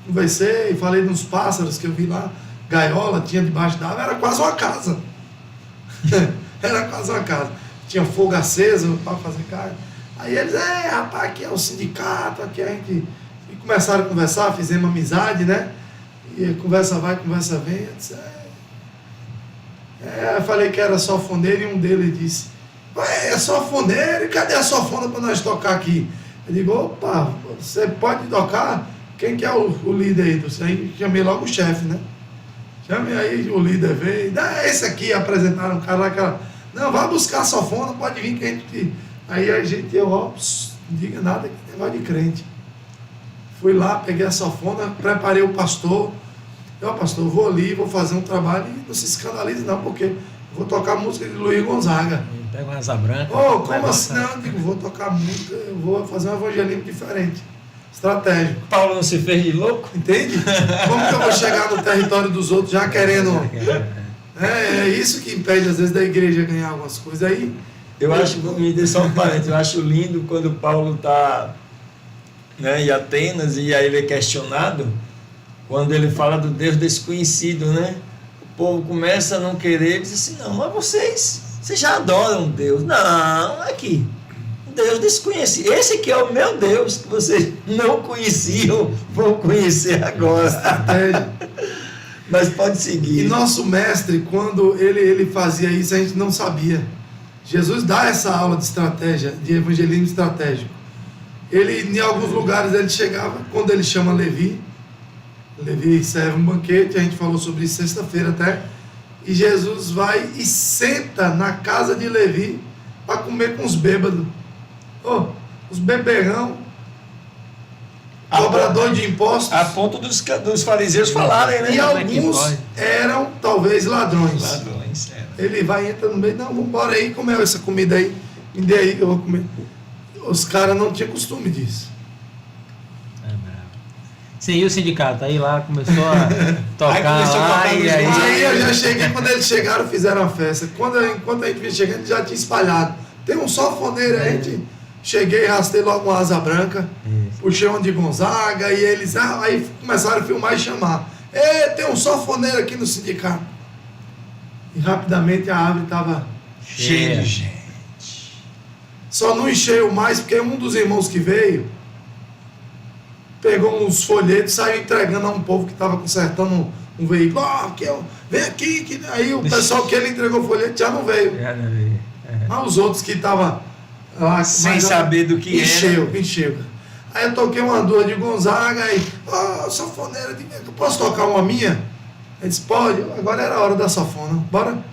Conversei, falei nos pássaros que eu vi lá, gaiola, tinha debaixo da árvore, era quase uma casa. Era quase uma casa. Tinha fogo aceso para fazer carne. Aí eles, rapaz, aqui é o sindicato, aqui a gente... E começaram a conversar, fizemos amizade, né? E conversa vai, conversa vem. Eu disse, eu falei que era sanfoneiro e um deles disse, é sanfoneiro, e cadê a sanfona para nós tocar aqui? Eu digo, opa, você pode tocar? Quem que é o líder aí? Aí chamei logo o chefe, né? Chamei aí, o líder veio, esse aqui, apresentaram um cara lá, aquela... Não, vai buscar a sanfona, pode vir que a gente... Aí a gente, não diga nada, que negócio de crente. Fui lá, peguei a sanfona, preparei o pastor. Pastor, vou ali, vou fazer um trabalho e não se escandalize não, porque eu vou tocar música de Luiz Gonzaga. Pega uma asa branca. Como assim? Não, eu digo, vou tocar música, eu vou fazer um evangelismo diferente. estratégico. Paulo não se fez de louco? Entende? Como que eu vou chegar no território dos outros já querendo... É isso que impede, às vezes, da igreja ganhar algumas coisas. Aí, Eu acho, me dê só um parênteses, eu acho lindo quando Paulo está, né, em Atenas e aí ele é questionado, quando ele fala do Deus desconhecido, né? O povo começa a não querer, ele diz assim, não, mas vocês já adoram Deus. Não, aqui, Deus desconhecido. Esse que é o meu Deus, que vocês não conheciam, vão conhecer agora. Mas pode seguir. E nosso mestre, quando ele fazia isso, a gente não sabia. Jesus dá essa aula de estratégia, de evangelismo estratégico. Ele, em alguns lugares, ele chegava, quando ele chama Levi serve um banquete, a gente falou sobre isso sexta-feira até, e Jesus vai e senta na casa de Levi para comer com os bêbados. Os beberrão, cobrador de impostos. A ponto dos fariseus falarem, né? E alguns eram, talvez, ladrões. Ladrões, Ele vai, entra no meio, não, vamos embora aí, comer essa comida aí, me dê aí que eu vou comer. Os caras não tinham costume disso. Sim, e o sindicato? Aí lá começou a tocar. Aí eu já cheguei, quando eles chegaram, fizeram a festa. Enquanto a gente vinha chegando, já tinha espalhado. Tem um sanfoneiro, a gente... Cheguei, rastei logo uma asa branca, puxei uma de Gonzaga, e eles aí começaram a filmar e chamar. Tem um sanfoneiro aqui no sindicato. E rapidamente a árvore estava cheia de gente. Só não encheu mais, porque um dos irmãos que veio pegou uns folhetos e saiu entregando a um povo que estava consertando um veículo. Vem aqui. Aí o pessoal que ele entregou o folheto já não veio. Mas os outros que estavam lá, sem saber do que encheu. Aí eu toquei uma duas de Gonzaga e, sanfoneira, eu posso tocar uma minha? Ele disse, pode, agora era a hora da sanfona.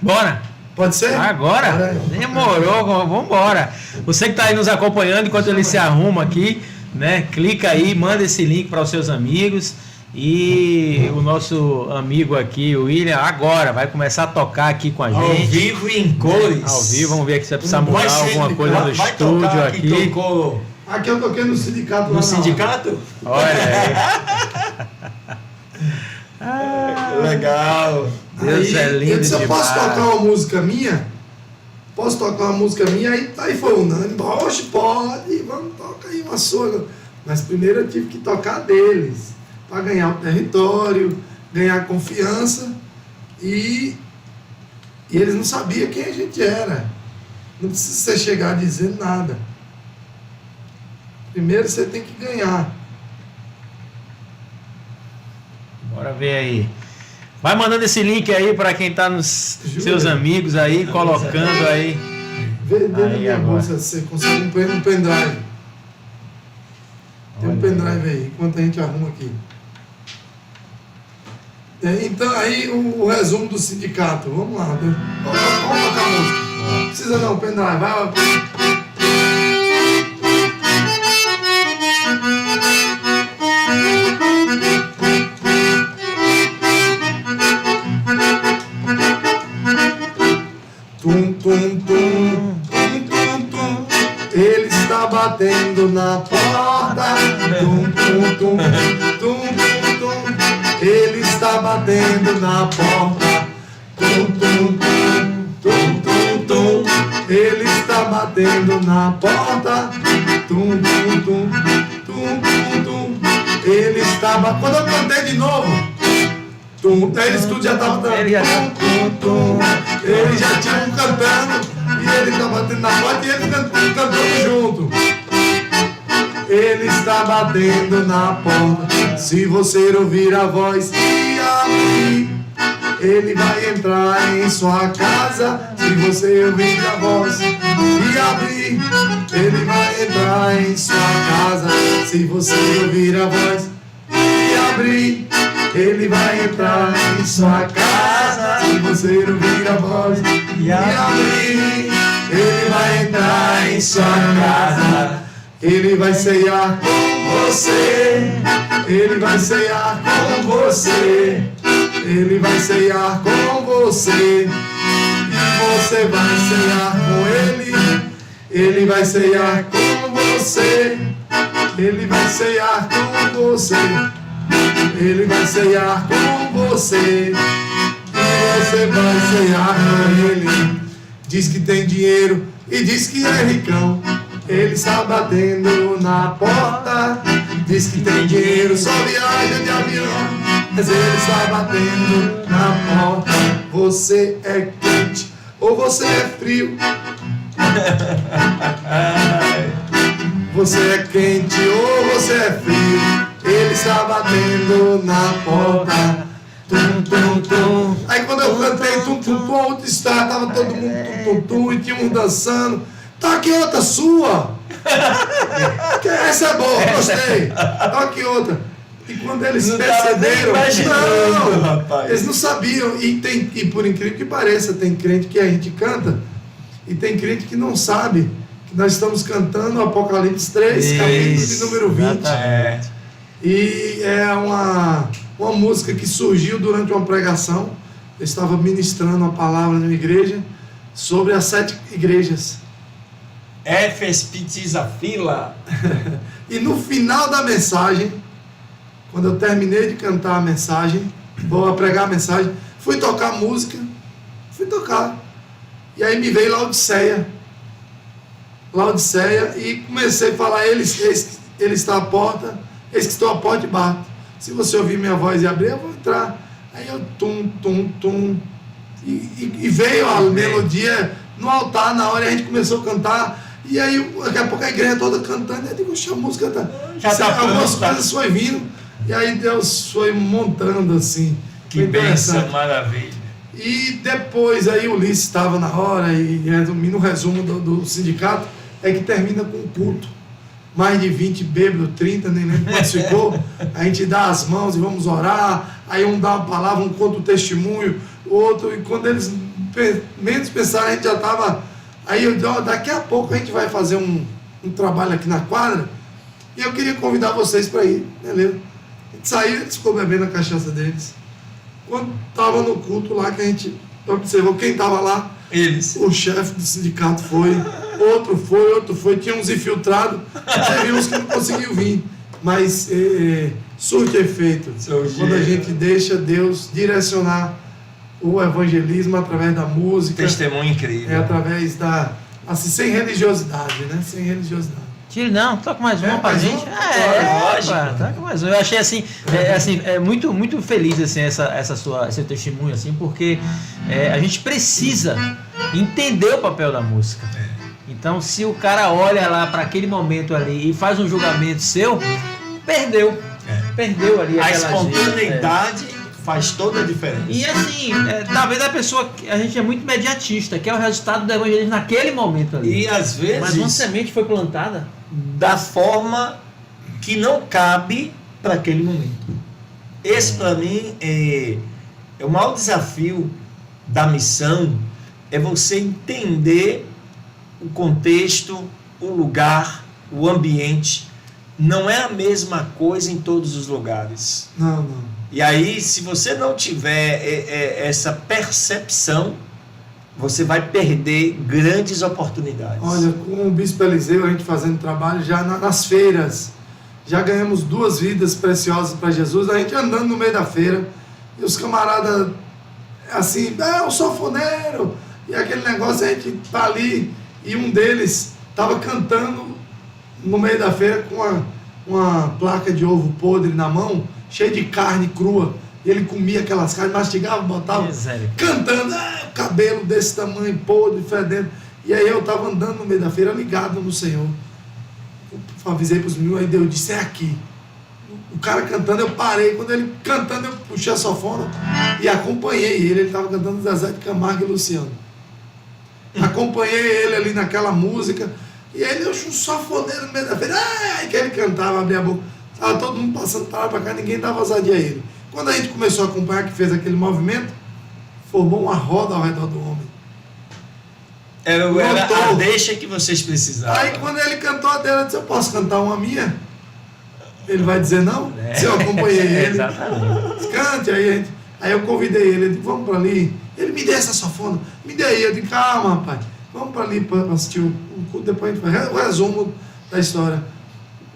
Bora? Pode ser? Agora? Demorou, vamos embora. Você que está aí nos acompanhando enquanto ele se arruma aqui, né? Clica aí, manda esse link para os seus amigos. E o nosso amigo aqui, o William, agora vai começar a tocar aqui com a gente. Ao vivo e em cores. Ao vivo, vamos ver aqui se vai precisar mudar alguma coisa no estúdio aqui. Aqui eu toquei no sindicato. No sindicato? Olha aí. Legal. Deus é lindo. Eu disse, eu posso tocar uma música minha? Aí foi unânime. Oxe, pode, vamos tocar aí uma sua. Mas primeiro eu tive que tocar deles. Para ganhar o território, ganhar confiança, e eles não sabiam quem a gente era. Não precisa você chegar dizendo nada. Primeiro você tem que ganhar. Bora ver aí. Vai mandando esse link aí para quem está nos seus amigos aí, colocando aí. Vê dentro da minha bolsa, você consegue um pendrive. Tem um pendrive aí, enquanto a gente arruma aqui. Então aí o resumo do sindicato. Vamos lá. Vamos tocar a música. Não precisa não, pendrive. Vai. Tum, tum, tum, tum, tum, tum. Ele está batendo na porta. Tum, tum, tum, tum, tum, tum. Ele está batendo na porta. Tum, tum, tum, tum, tum, tum. Ele está batendo na porta. Tum, tum, tum, tum, tum, tum. Ele está batendo. Quando eu cantei de novo, tum, eles tudo já estavam cantando. Tum, tum. Eles já tinham cantando. E ele está batendo na porta e ele cantando junto. Ele está batendo na porta. Se você ouvir a voz e abrir, ele vai entrar em sua casa. Se você ouvir a voz e abrir, ele vai entrar em sua casa. Se você ouvir a voz e abrir, ele vai entrar em sua casa. Se você ouvir a voz e abrir, ele vai entrar em sua casa. Ele vai ceiar com você. Ele vai ceiar com você. Ele vai ceiar com você. E você vai ceiar com ele. Ele vai ceiar com você. Ele vai ceiar com você. Ele vai ceiar com você. E você vai ceiar com ele. Diz que tem dinheiro e diz que é ricão. Ele está batendo na porta. Diz que tem dinheiro, só viaja de avião. Mas ele está batendo na porta. Você é quente ou você é frio? Você é quente ou você é frio? Ele está batendo na porta. Tum, tum, tum. Aí quando eu cantei tum, tum, tum, outro estado, tava todo mundo tum, tum, tum, e tinha um dançando. Tá aqui outra sua. Essa é boa, gostei. Tá aqui outra. E quando eles Não perceberam, não, rapaz. eles não sabiam. E por incrível que pareça, tem crente que a gente canta e tem crente que não sabe que nós estamos cantando o Apocalipse 3, capítulo de número 20. É. E é uma música que surgiu durante uma pregação. Eu estava ministrando uma palavra numa igreja sobre as 7 igrejas. Éfes, Pitiza, Fila. E no final da mensagem, quando eu terminei de cantar a mensagem, vou pregar a mensagem, fui tocar música, fui tocar. E aí me veio Laodiceia, e comecei a falar, ele está à porta, eis que estou à porta e bato. Se você ouvir minha voz e abrir, eu vou entrar. Aí eu tum, tum, tum, e veio a melodia no altar, na hora a gente começou a cantar. E aí, daqui a pouco a igreja toda cantando, eu digo, a música tá. Já tá algumas pronta. coisas foi vindo, e aí Deus foi montando assim. Que Foi bênção, interessante. maravilha. E depois, aí o Ulisses estava na hora, e resumindo o resumo do sindicato, é que termina com o culto. Mais de 20 bêbados, 30, nem lembro quantos ficou. A gente dá as mãos e vamos orar. Aí um dá uma palavra, um conta o testemunho, o outro, e quando eles menos pensaram, a gente já estava. Aí eu disse, daqui a pouco a gente vai fazer um trabalho aqui na quadra, e eu queria convidar vocês para ir, beleza? A gente saiu, eles ficou bebendo a cachaça deles. Quando estava no culto lá, que a gente observou quem estava lá, Eles. o chefe do sindicato foi, outro foi, tinha uns infiltrados, teve uns que não conseguiu vir, mas surte efeito, quando a gente deixa Deus direcionar o evangelismo através da música, Testemunho incrível. através assim, sem religiosidade, né? Sem religiosidade. Tire não, toca mais uma pra mais gente. uma? Lógico. Toca mais uma. Eu achei assim, muito, muito feliz assim, esse testemunho, assim, porque a gente precisa entender o papel da música. Então, se o cara olha lá para aquele momento ali e faz um julgamento seu, perdeu. Perdeu ali A aquela espontaneidade faz toda a diferença. E assim, talvez a gente é muito imediatista, que é o resultado do evangelismo naquele momento ali. E às vezes, Mas uma semente foi plantada. da forma que não cabe para aquele momento. Esse, para mim, é o maior desafio da missão, é você entender o contexto, o lugar, o ambiente. Não é a mesma coisa em todos os lugares. Não. E aí, se você não tiver essa percepção, você vai perder grandes oportunidades. Olha, com o Bispo Eliseu, a gente fazendo trabalho já nas feiras, já ganhamos 2 vidas preciosas para Jesus, a gente andando no meio da feira, e os camaradas, assim, o sanfoneiro, e aquele negócio, a gente tá ali, e um deles estava cantando no meio da feira com uma placa de ovo podre na mão, cheia de carne crua, e ele comia aquelas carnes, mastigava, botava, cantando, o cabelo desse tamanho, podre, fedendo. E aí eu estava andando no meio da feira, ligado no Senhor. Eu avisei para os meninos, aí Deus disse, é aqui. O cara cantando, eu parei, quando ele cantando, eu puxei a sanfona e acompanhei ele estava cantando Zezé de Camargo e Luciano. Acompanhei ele ali naquela música, e aí eu um sanfoneiro no meio da feira, aí que ele cantava, abria a boca. Estava todo mundo passando para lá para cá, ninguém dava ousadia a ele. Quando a gente começou a acompanhar, que fez aquele movimento, formou uma roda ao redor do homem. Era a deixa que vocês precisavam. Aí quando ele cantou a dele, eu disse, eu posso cantar uma minha? Ele vai dizer não? Se eu acompanhei ele. Exatamente. Cante, aí eu convidei ele, eu disse, vamos para ali. Ele me deu essa sanfona, me dê aí. Eu disse, calma, rapaz, vamos para ali para assistir o culto, depois a gente faz o resumo da história.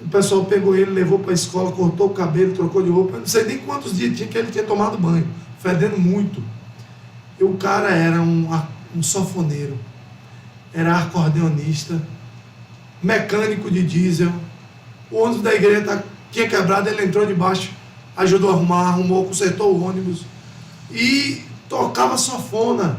O pessoal pegou ele, levou para a escola, cortou o cabelo, trocou de roupa. Eu não sei nem quantos dias tinha que ele tinha tomado banho, fedendo muito. E o cara era um sanfoneiro, era acordeonista, mecânico de diesel. O ônibus da igreja tinha quebrado, ele entrou debaixo, ajudou a arrumar, arrumou, consertou o ônibus e tocava sanfona.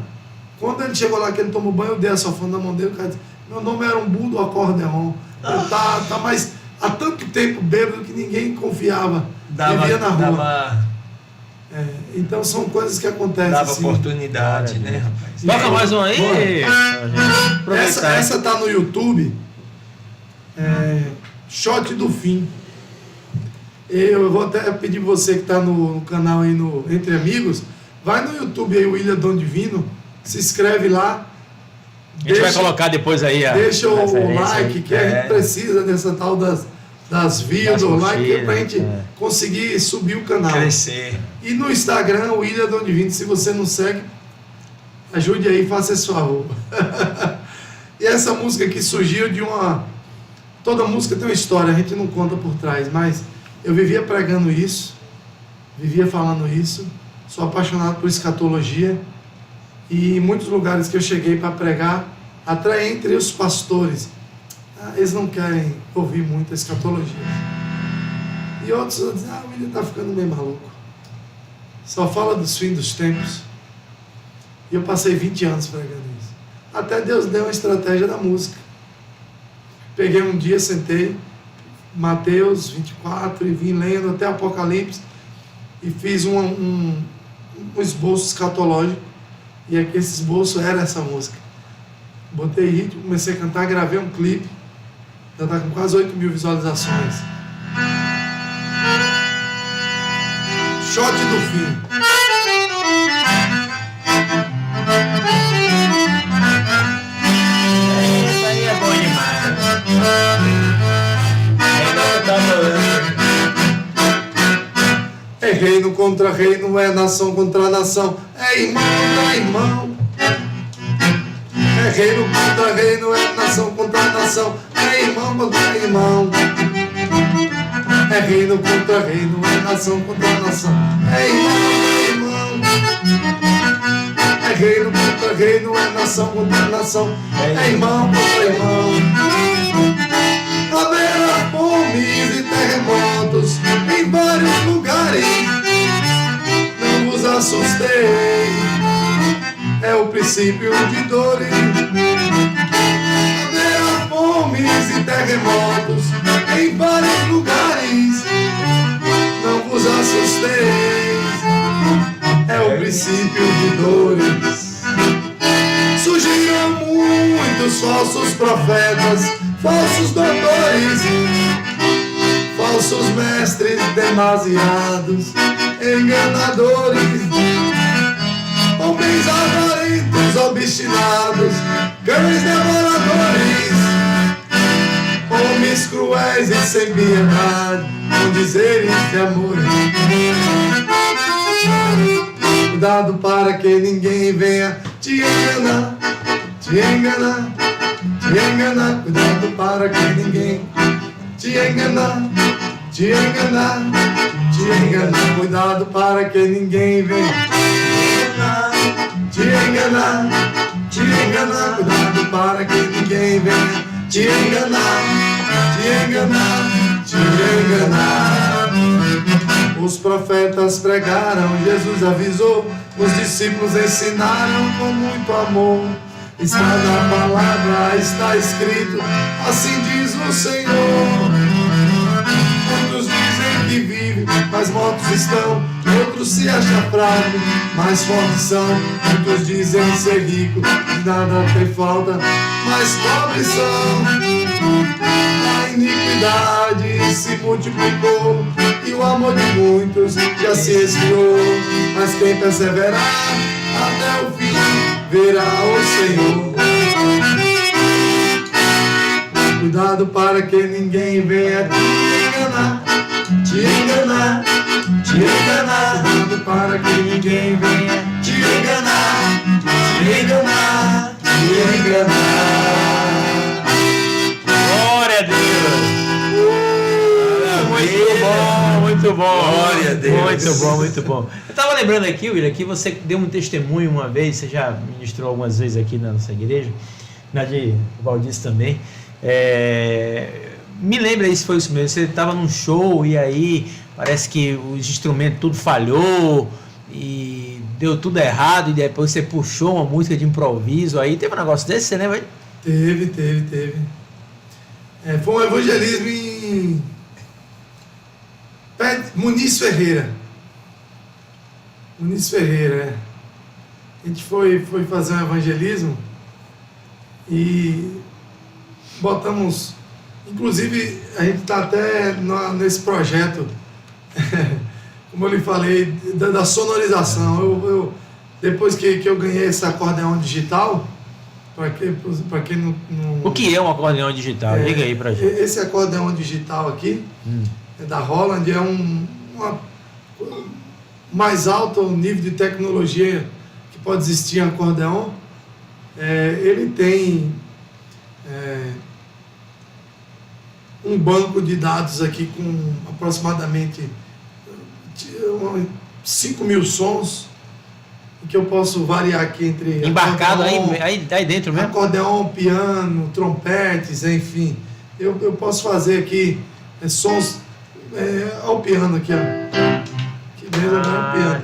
Quando ele chegou lá, que ele tomou banho, eu dei a sanfona na mão dele, o cara disse: meu nome era Umbu do acordeon. Tá mais há tanto tempo bêbado que ninguém confiava, vivia na rua. Então são coisas que acontecem. Dava assim. oportunidade, né, rapaz? Toca mais um aí. Essa tá no YouTube. Shot do Fim. Eu vou até pedir você que está no canal aí no Entre Amigos, vai no YouTube aí, o William Dom Divino, se inscreve lá. A gente vai colocar depois aí deixa o like, que a gente precisa dessa tal das views, do like, para a gente conseguir subir o canal. Crescer. E no Instagram, o William Dom Divino, se você não segue, ajude aí, faça esse favor. E essa música que surgiu de uma... Toda música tem uma história, a gente não conta por trás, mas eu vivia pregando isso, vivia falando isso, sou apaixonado por escatologia, e em muitos lugares que eu cheguei para pregar, até entre os pastores, eles não querem ouvir muito a escatologia. E outros dizem: o William está ficando meio maluco, só fala dos fins dos tempos. E eu passei 20 anos pregando isso, até Deus deu uma estratégia da música. Peguei um dia, sentei, Mateus 24, e vim lendo até Apocalipse, e fiz um esboço escatológico, e aqui esse esboço era essa música. Botei ritmo, comecei a cantar, gravei um clipe, já está com quase 8.000 visualizações. Shot do Fim. Isso aí é bom demais. É reino contra reino, é nação contra nação, é irmão contra irmão. É reino contra reino, é nação contra nação, é irmão contra irmão. É reino contra reino, é nação contra nação, é irmão contra irmão. É reino contra reino, é nação contra nação, é irmão contra irmão. Haverá fomes e terremotos em vários lugares, não vos assustei, é o princípio de dores. Haverá fomes e terremotos em vários lugares, não vos assustei, é o princípio de dores. Surgiram muitos falsos profetas, falsos doutores, falsos mestres demasiados, enganadores, homens avarentos, obstinados, cães devoradores, homens cruéis e sem piedade, com dizeres de amor. Cuidado para que ninguém venha te enganar, te enganar, te enganar. Cuidado para que ninguém te enganar, te enganar, te enganar. Cuidado para que ninguém venha te enganar, te enganar. Cuidado para que ninguém venha te enganar, te enganar, te enganar. Os profetas pregaram, Jesus avisou, os discípulos ensinaram com muito amor. Está na palavra, está escrito, assim diz o Senhor. Muitos dizem que vivem, mas mortos estão. Outros se acham fracos, mas fortes são. Muitos dizem ser ricos, de nada tem falta, mas pobres são. A iniquidade se multiplicou e o amor de muitos já se esfriou. Mas quem perseverar até o fim verá o Senhor. Cuidado para que ninguém venha te enganar, te enganar, te enganar. Cuidado para que ninguém venha te enganar, te enganar, te enganar. Glória a Deus. Muito bom. Glória a Deus. Muito bom, muito bom. Eu estava lembrando aqui, William, que você deu um testemunho uma vez, você já ministrou algumas vezes aqui na nossa igreja, na de Valdice também. Me lembra isso, foi isso mesmo. Você estava num show e aí parece que os instrumentos tudo falhou e deu tudo errado e depois você puxou uma música de improviso aí. Teve um negócio desse, você lembra? Teve. Foi um evangelismo em Muniz Ferreira. A gente foi fazer um evangelismo e botamos, inclusive a gente está até nesse projeto, como eu lhe falei, da sonorização. Eu depois que eu ganhei esse acordeão digital, para quem não... O que é um acordeão digital? Diga aí pra gente. Esse acordeão digital aqui, é da Roland, é mais alto nível de tecnologia que pode existir em acordeão. Ele tem um banco de dados aqui com aproximadamente 5.000 sons, que eu posso variar aqui entre embarcado aí dentro mesmo? Acordeão, piano, trompetes, enfim. Eu posso fazer aqui sons ao piano aqui, ó. Que mesmo é o piano.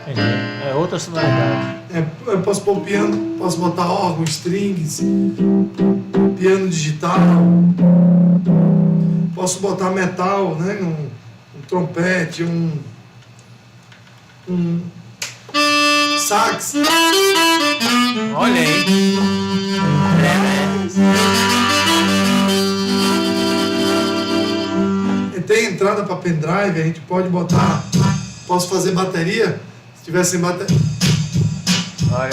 Entendi. É outra sonoridade. Eu posso pôr piano, posso botar órgão, strings, piano digital. Posso botar metal, né? Um trompete, um sax. Olha aí. Tem entrada para pendrive, a gente pode botar. Posso fazer bateria? Se tivesse bateria. Olha.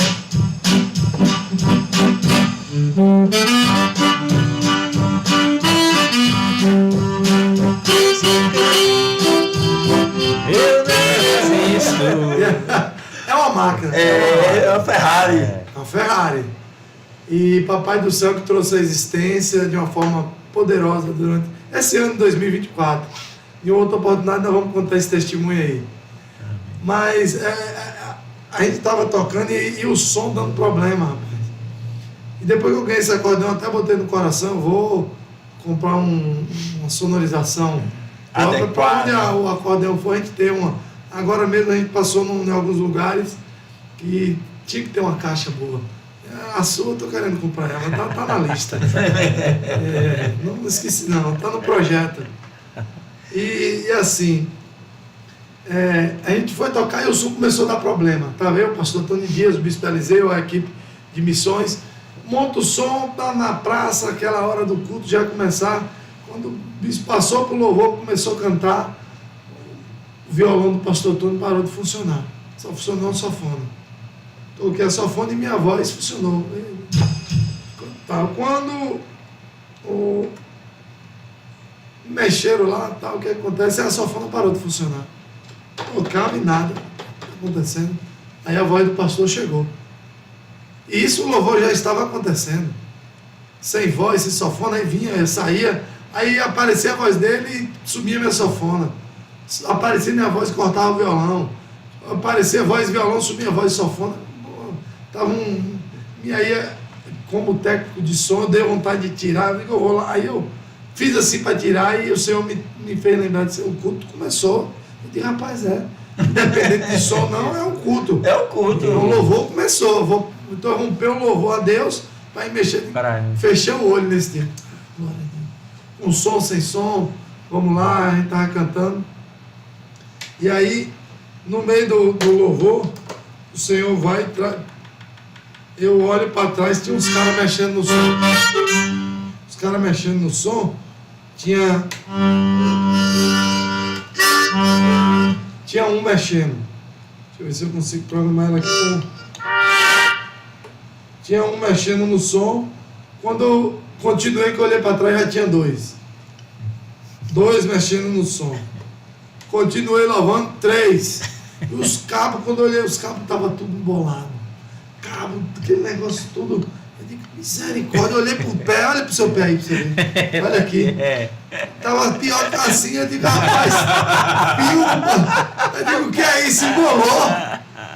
É uma máquina. É uma Ferrari. É uma Ferrari. E Papai do Céu que trouxe a existência de uma forma poderosa durante esse ano de 2024. Em outra oportunidade nós vamos contar esse testemunho aí. Mas a gente estava tocando e o som dando problema, rapaz. E depois que eu ganhei esse acordeão, até botei no coração, vou comprar uma sonorização própria para onde o acordeão for, a gente ter uma. Agora mesmo a gente passou em alguns lugares que tinha que ter uma caixa boa. A sua eu tô querendo comprar ela, tá na lista. Não esqueci não, tá no projeto. E assim, a gente foi tocar e o som começou a dar problema. Tá vendo? O pastor Tony Dias, o bispo Eliseu, a equipe de missões, monta o som, tá na praça, aquela hora do culto já começar. Quando o bispo passou pro louvor, começou a cantar, o violão do pastor Tony parou de funcionar. Só funcionou o sofone. Toquei a sofone e minha voz funcionou. Quando mexeram lá, o que acontece? A sofona parou de funcionar. Tocava e nada acontecendo. Aí a voz do pastor chegou. E isso o louvor já estava acontecendo. Sem voz, sem sofona, aí vinha, saía, aí aparecia a voz dele e subia minha sofona. Aparecia minha voz e cortava o violão. Aparecia a voz e violão, subia a voz e sofona. E aí, como técnico de som, eu dei vontade de tirar, eu vou lá. Aí eu fiz assim para tirar e o Senhor me fez lembrar de o culto começou. Eu disse, rapaz, independente de som, não, é um culto. É um culto. O louvor começou. Eu vou interromper o louvor a Deus para ir mexer. Fechei o olho nesse tempo. Com som, sem som, vamos lá, a gente estava cantando. E aí, no meio do louvor, o Senhor vai. Eu olho para trás, tinha uns caras mexendo no som. Os caras mexendo no som, tinha um mexendo. Deixa eu ver se eu consigo programar ela aqui. Tinha um mexendo no som. Quando eu continuei, que eu olhei para trás, já tinha dois. Dois mexendo no som. Continuei louvando, 3. E os cabos, quando eu olhei, os cabos estavam tudo embolado. Cabo, aquele negócio tudo. Eu digo, Misericórdia, eu olhei pro pé, olha pro seu pé aí pra você ver. Olha aqui. Tava pior que assim, eu digo, rapaz, fio, eu digo, o que é isso? Embolou.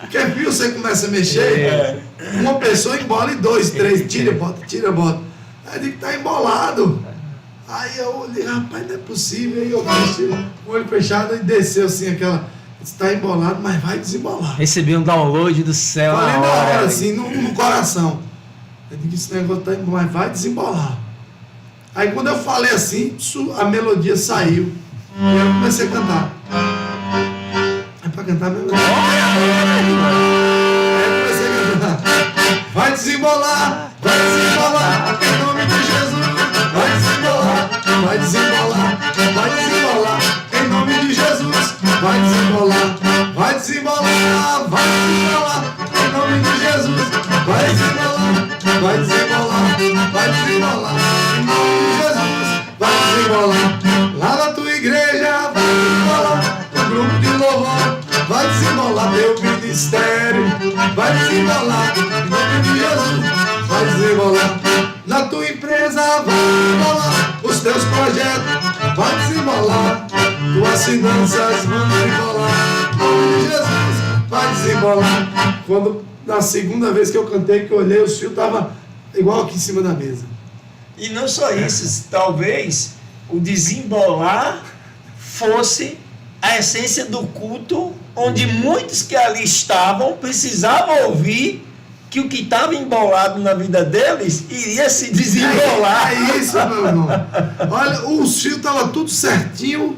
Porque fio você começa a mexer, uma pessoa embola em 2, 3, tira, bota. Aí eu digo, tá embolado. Aí eu olhei, rapaz, não é possível. Aí eu fechei, com o olho fechado e desceu assim aquela. Está embolado, mas vai desembolar. Recebi um download do céu. Falei na hora, assim, no coração. Eu digo, esse negócio tá embolado, mas vai desembolar. Aí quando eu falei assim, a melodia saiu. E eu comecei a cantar. É pra cantar mesmo? Aí eu comecei a cantar. Vai desembolar, em nome de Jesus. Vai desembolar, em nome de Jesus. Vai desembolar, em nome de Jesus. Vai desembolar, em nome de Jesus. Vai desembolar, lá na tua igreja. Vai desembolar, no grupo de louvor. Vai desembolar teu ministério. Vai desembolar, em nome de Jesus. Vai desembolar na tua empresa. Vai desembolar os teus projetos. Vai desembolar tuas finanças. Vão desembolar, em nome de Jesus. Vai desembolar. Quando na segunda vez que eu cantei, que eu olhei, o fio estava igual aqui em cima da mesa. E não só isso, talvez o desembolar fosse a essência do culto, onde muitos que ali estavam precisavam ouvir que o que estava embolado na vida deles iria se desembolar. É isso, meu irmão. Olha, o fio estava tudo certinho,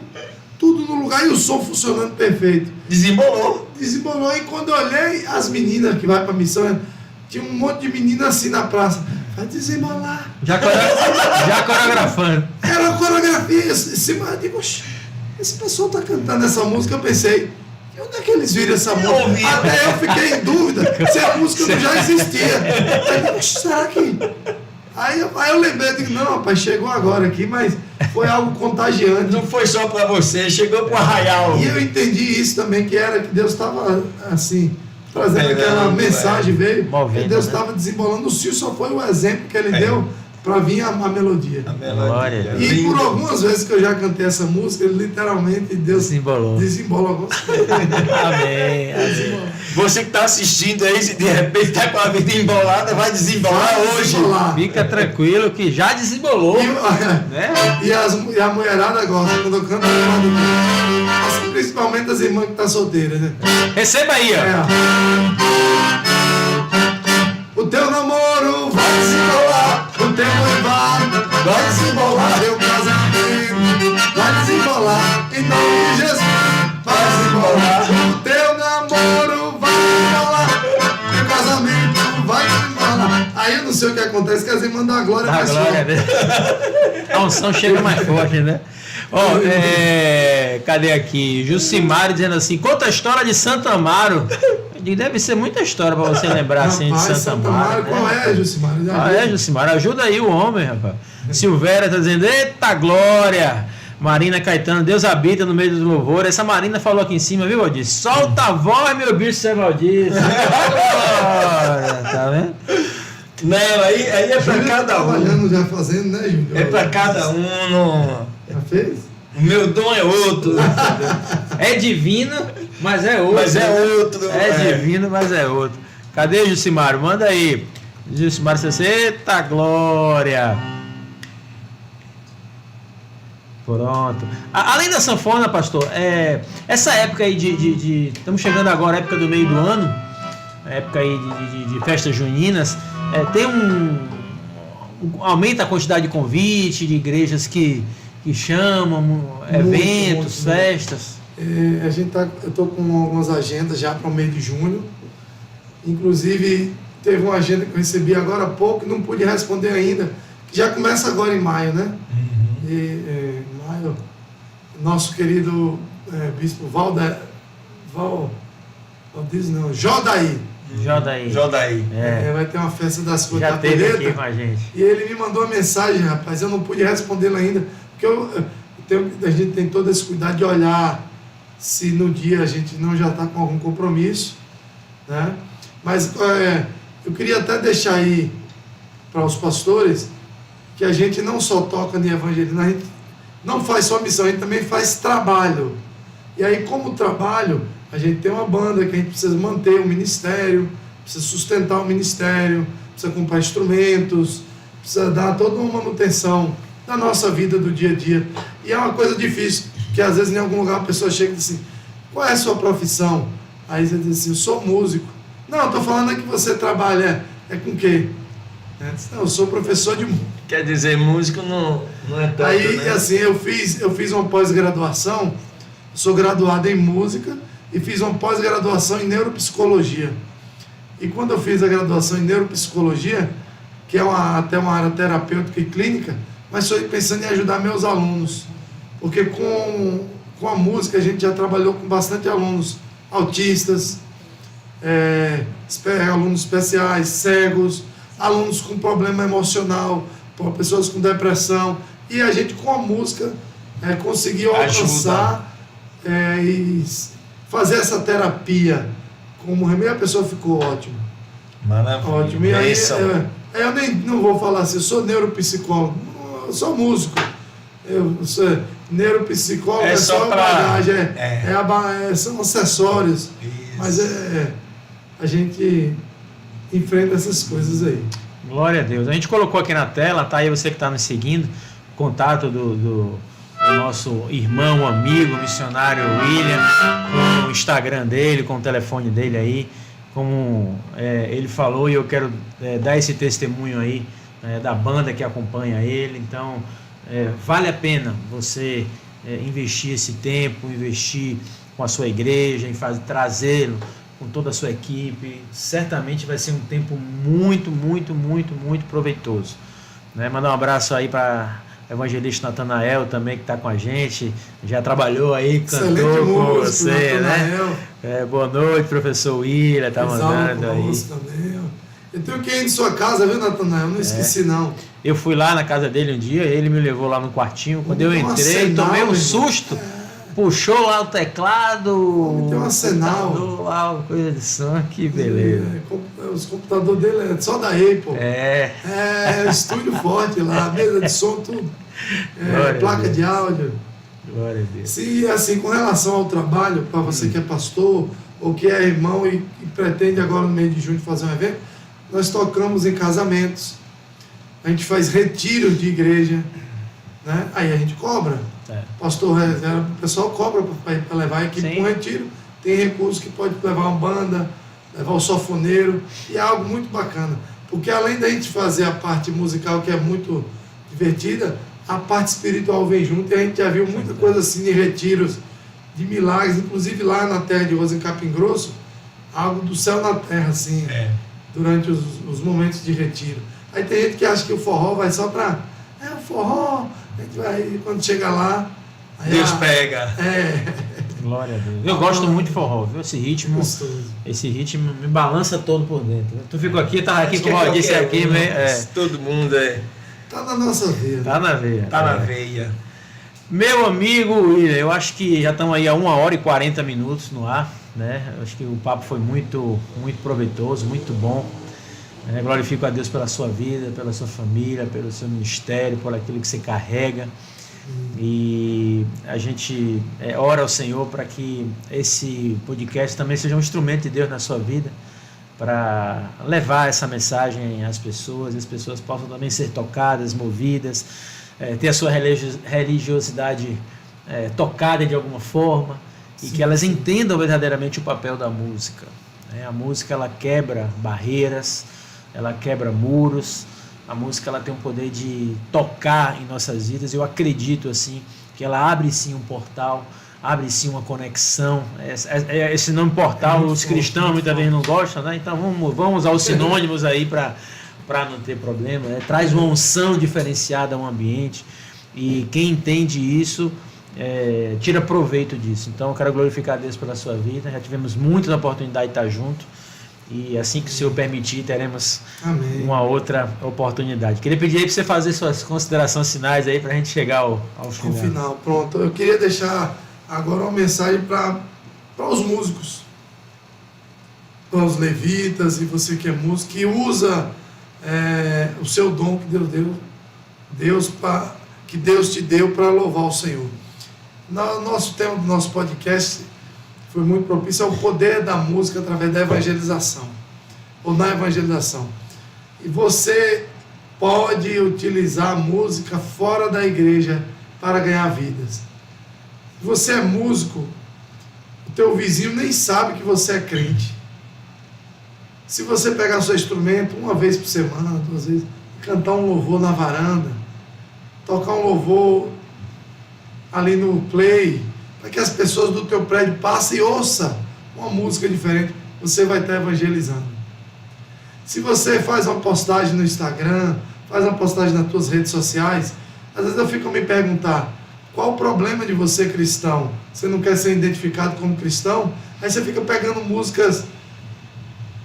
tudo no lugar e o som funcionando perfeito. Desembolou. E quando eu olhei, as meninas que vai pra missão, tinha um monte de meninas assim na praça. Vai desembolar. Já coreografando. Era uma coreografia. Eu digo, oxe, esse pessoal tá cantando essa música. Eu pensei, e onde é que eles viram essa música? Até eu fiquei em dúvida se a música não já existia. Eu digo, oxe, será que... Aí eu lembrei, digo, não, rapaz, chegou agora aqui, mas foi algo contagiante. Não foi só para você, chegou para o arraial. E eu entendi isso também, que Deus estava assim, trazendo aquela mensagem, veio, movendo, que Deus né? estava desembolando. O Cio só foi o exemplo que ele deu para vir a melodia. Glória. E por algumas vezes que eu já cantei essa música, literalmente Deus desembola algumas coisas. Amém. Você que está assistindo aí, se de repente está com a vida embolada, vai desembolar hoje. Fica tranquilo que já desembolou. Né? E a mulherada gosta quando eu canto assim, principalmente as irmãs que estão solteiras, né? Receba aí, ó. O teu namoro vai desembolar, o teu noivado vai desembolar, teu casamento vai desembolar, em nome de Jesus vai desembolar. O teu namoro vai desembolar, teu casamento vai desembolar. Aí eu não sei o que acontece, que as irmãs da glória mais forte. Né? A unção chega mais forte, né? Ó, cadê aqui? Jucimar dizendo assim, conta a história de Santo Amaro. Deve ser muita história para você lembrar assim de Santo Amaro. Qual é, Jucimar? Jucimar? Ajuda aí o homem, rapaz. Silvéria está dizendo, eita glória! Marina Caetano, Deus habita no meio dos louvores. Essa Marina falou aqui em cima, viu, Valdir? Solta a voz, meu bicho, Zé Valdir. Tá vendo? Não, aí é para cada um. Trabalhando, já fazendo, né, Júlio? É para cada um. No... Já fez? O meu dom é outro. É divino, mas é outro. Mas é outro. É divino, mas é outro. Cadê o Jucimar? Manda aí. Jucimar, você, eita glória. Pronto. Além da sanfona, pastor, essa época aí estamos chegando agora, a época do meio do ano, a época aí de festas juninas, tem aumenta a quantidade de convite de igrejas que chamam, eventos, festas. Eu estou com algumas agendas já para o mês de junho. Inclusive, teve uma agenda que eu recebi agora há pouco e não pude responder ainda. Já começa agora em maio, né? Uhum. Maio, nosso querido bispo Jodaí. Vai ter uma festa das coisas já da teve colheita, aqui com a gente. E ele me mandou uma mensagem, rapaz, eu não pude respondê-la ainda, porque a gente tem todo esse cuidado de olhar se no dia a gente não já está com algum compromisso, né? Mas eu queria até deixar aí para os pastores que a gente não só toca em evangelismo, a gente não faz só missão, a gente também faz trabalho. E aí, como trabalho, a gente tem uma banda que a gente precisa manter o ministério, precisa sustentar o ministério, precisa comprar instrumentos, precisa dar toda uma manutenção da nossa vida do dia a dia. E é uma coisa difícil, porque às vezes em algum lugar a pessoa chega e diz assim, qual é a sua profissão? Aí você diz assim, eu sou músico. Não, estou falando que você trabalha, é com o quê? Não, eu sou professor de música. Quer dizer, músico não é tanto, Aí, né? assim, eu fiz uma pós-graduação, sou graduado em música e fiz uma pós-graduação em neuropsicologia. E quando eu fiz a graduação em neuropsicologia, que é até uma área terapêutica e clínica, mas estou pensando em ajudar meus alunos, porque com a música a gente já trabalhou com bastante alunos autistas, alunos especiais, cegos, alunos com problema emocional, pessoas com depressão, e a gente com a música conseguiu alcançar e fazer essa terapia como remédio, a pessoa ficou ótima. Maravilha. Ótimo. E aí, eu nem não vou falar assim, eu sou neuropsicólogo, eu sou músico. Eu sou neuropsicólogo, é só a bagagem, são acessórios. Isso. Mas a gente enfrenta essas coisas aí. Glória a Deus. A gente colocou aqui na tela, tá aí você que está nos seguindo, contato do nosso irmão, amigo, missionário William, com o Instagram dele, com o telefone dele aí, como ele falou, e eu quero dar esse testemunho aí da banda que acompanha ele. Então, vale a pena você investir esse tempo, investir com a sua igreja, em trazê-lo com toda a sua equipe. Certamente vai ser um tempo muito, muito, muito, muito proveitoso. Mandar um abraço aí para o evangelista Natanael também, que está com a gente, já trabalhou aí, cantou com você, né? Boa noite, professor William, está mandando aí. Também. Eu tenho que ir em sua casa, viu, Natanael? Não esqueci, não. Eu fui lá na casa dele um dia, ele me levou lá no quartinho. Quando eu entrei, tomei um susto. Puxou lá o teclado. Tem um arsenal. Lá, coisa de som, que beleza. Os computadores dele é só da Apple. Estúdio forte lá, mesa de som, tudo. Placa de áudio. Glória a Deus. E assim, com relação ao trabalho, para você que é pastor ou que é irmão e pretende agora no mês de junho fazer um evento, nós tocamos em casamentos, a gente faz retiros de igreja, né? Aí a gente cobra. Pastor, o pessoal cobra para levar a equipe para um retiro. Tem recursos que pode levar uma banda, levar o sofoneiro, e é algo muito bacana, porque além da gente fazer a parte musical, que é muito divertida, a parte espiritual vem junto, e a gente já viu muita coisa assim de retiros, de milagres, inclusive lá na terra de Rosa, em Capim Grosso, algo do céu na terra, assim, durante os momentos de retiro. Aí tem gente que acha que o forró vai só para... o forró, a gente vai, quando chega lá... Aí Deus pega. Glória a Deus. Eu gosto muito de forró, viu? Esse ritmo me balança todo por dentro. Tu ficou aqui, tava aqui com o Rodice aqui, todo mundo tá na nossa veia. Tá na veia. Tá na veia. Meu amigo William, eu acho que já estamos aí a 1h40 no ar, né? Eu acho que o papo foi muito, muito proveitoso, muito bom. Glorifico a Deus pela sua vida, pela sua família, pelo seu ministério, por aquilo que você carrega. E a gente ora ao Senhor para que esse podcast também seja um instrumento de Deus na sua vida, para levar essa mensagem às pessoas, e as pessoas possam também ser tocadas, movidas, ter a sua religiosidade tocada de alguma forma, e que elas entendam verdadeiramente o papel da música. A música, ela quebra barreiras, ela quebra muros. A música, ela tem um poder de tocar em nossas vidas. Eu acredito assim que ela abre sim um portal, abre sim uma conexão. Esse nome portal, os cristãos muitas vezes não gostam, né? Então vamos usar os sinônimos aí para não ter problema. Traz uma unção diferenciada ao ambiente, e quem entende isso tira proveito disso. Então eu quero glorificar a Deus pela sua vida. Já tivemos muitas oportunidades de estar junto, e assim que o Senhor permitir, teremos uma outra oportunidade. Queria pedir aí para você fazer suas considerações finais aí, para a gente chegar ao final. Ao final, pronto. Eu queria deixar agora uma mensagem para os músicos, para os levitas, e você que é músico, que usa o seu dom que Deus te deu para louvar o Senhor. Nosso tema do nosso podcast foi muito propício ao poder da música através da evangelização, ou na evangelização. E você pode utilizar a música fora da igreja para ganhar vidas. Você é músico, o teu vizinho nem sabe que você é crente. Se você pegar seu instrumento uma vez por semana, 2 vezes, cantar um louvor na varanda, tocar um louvor ali no play, para que as pessoas do teu prédio passem e ouçam uma música diferente, você vai estar evangelizando. Se você faz uma postagem no Instagram, faz uma postagem nas tuas redes sociais, às vezes eu fico a me perguntar, qual o problema de você cristão? Você não quer ser identificado como cristão? Aí você fica pegando músicas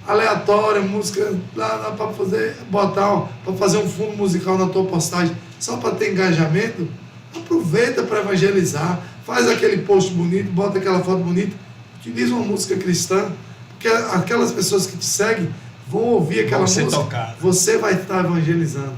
aleatórias, música para fazer um fundo musical na tua postagem, só para ter engajamento. Aproveita para evangelizar, faz aquele post bonito, bota aquela foto bonita, utiliza uma música cristã, porque aquelas pessoas que te seguem vão ouvir aquela música, tocado. Você vai estar evangelizando.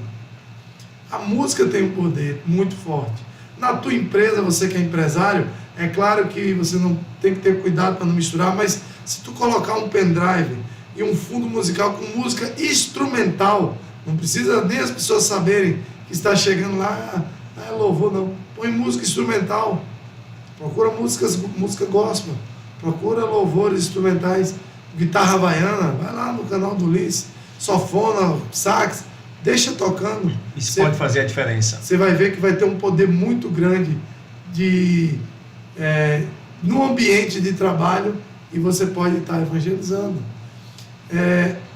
A música tem um poder muito forte. Na tua empresa, você que é empresário, é claro que você não tem que ter cuidado para não misturar, mas se tu colocar um pendrive e um fundo musical com música instrumental, não precisa nem as pessoas saberem que está chegando lá, é louvor, não. Põe música instrumental, procura música gospel, procura louvores instrumentais, guitarra havaiana, vai lá no canal do Ulisses, sofona, sax, deixa tocando. Isso pode fazer a diferença. Você vai ver que vai ter um poder muito grande no ambiente de trabalho, e você pode estar evangelizando.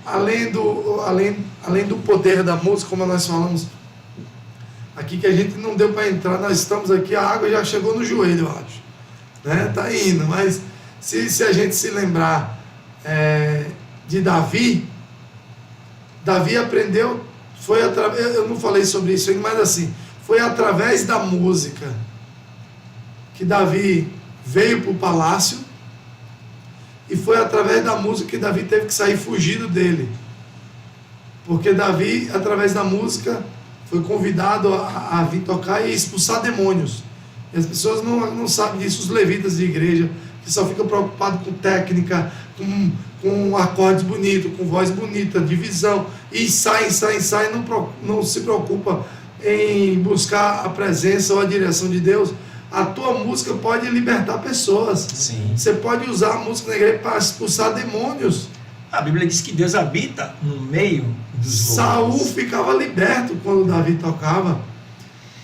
Além do poder da música, como nós falamos aqui, que a gente não deu para entrar, nós estamos aqui, a água já chegou no joelho, eu acho. Tá indo, mas se a gente se lembrar de Davi aprendeu, eu não falei sobre isso ainda, mas assim, foi através da música que Davi veio para o palácio, e foi através da música que Davi teve que sair fugido dele, porque Davi, através da música, foi convidado a vir tocar e expulsar demônios. E as pessoas não sabem disso, os levitas de igreja, que só ficam preocupados com técnica, com acordes bonitos, com voz bonita, divisão, e sai, não se preocupa em buscar a presença ou a direção de Deus. A tua música pode libertar pessoas. Sim. Você pode usar a música na igreja para expulsar demônios. A Bíblia diz que Deus habita no meio dos louvores. Saul ficava liberto quando Davi tocava.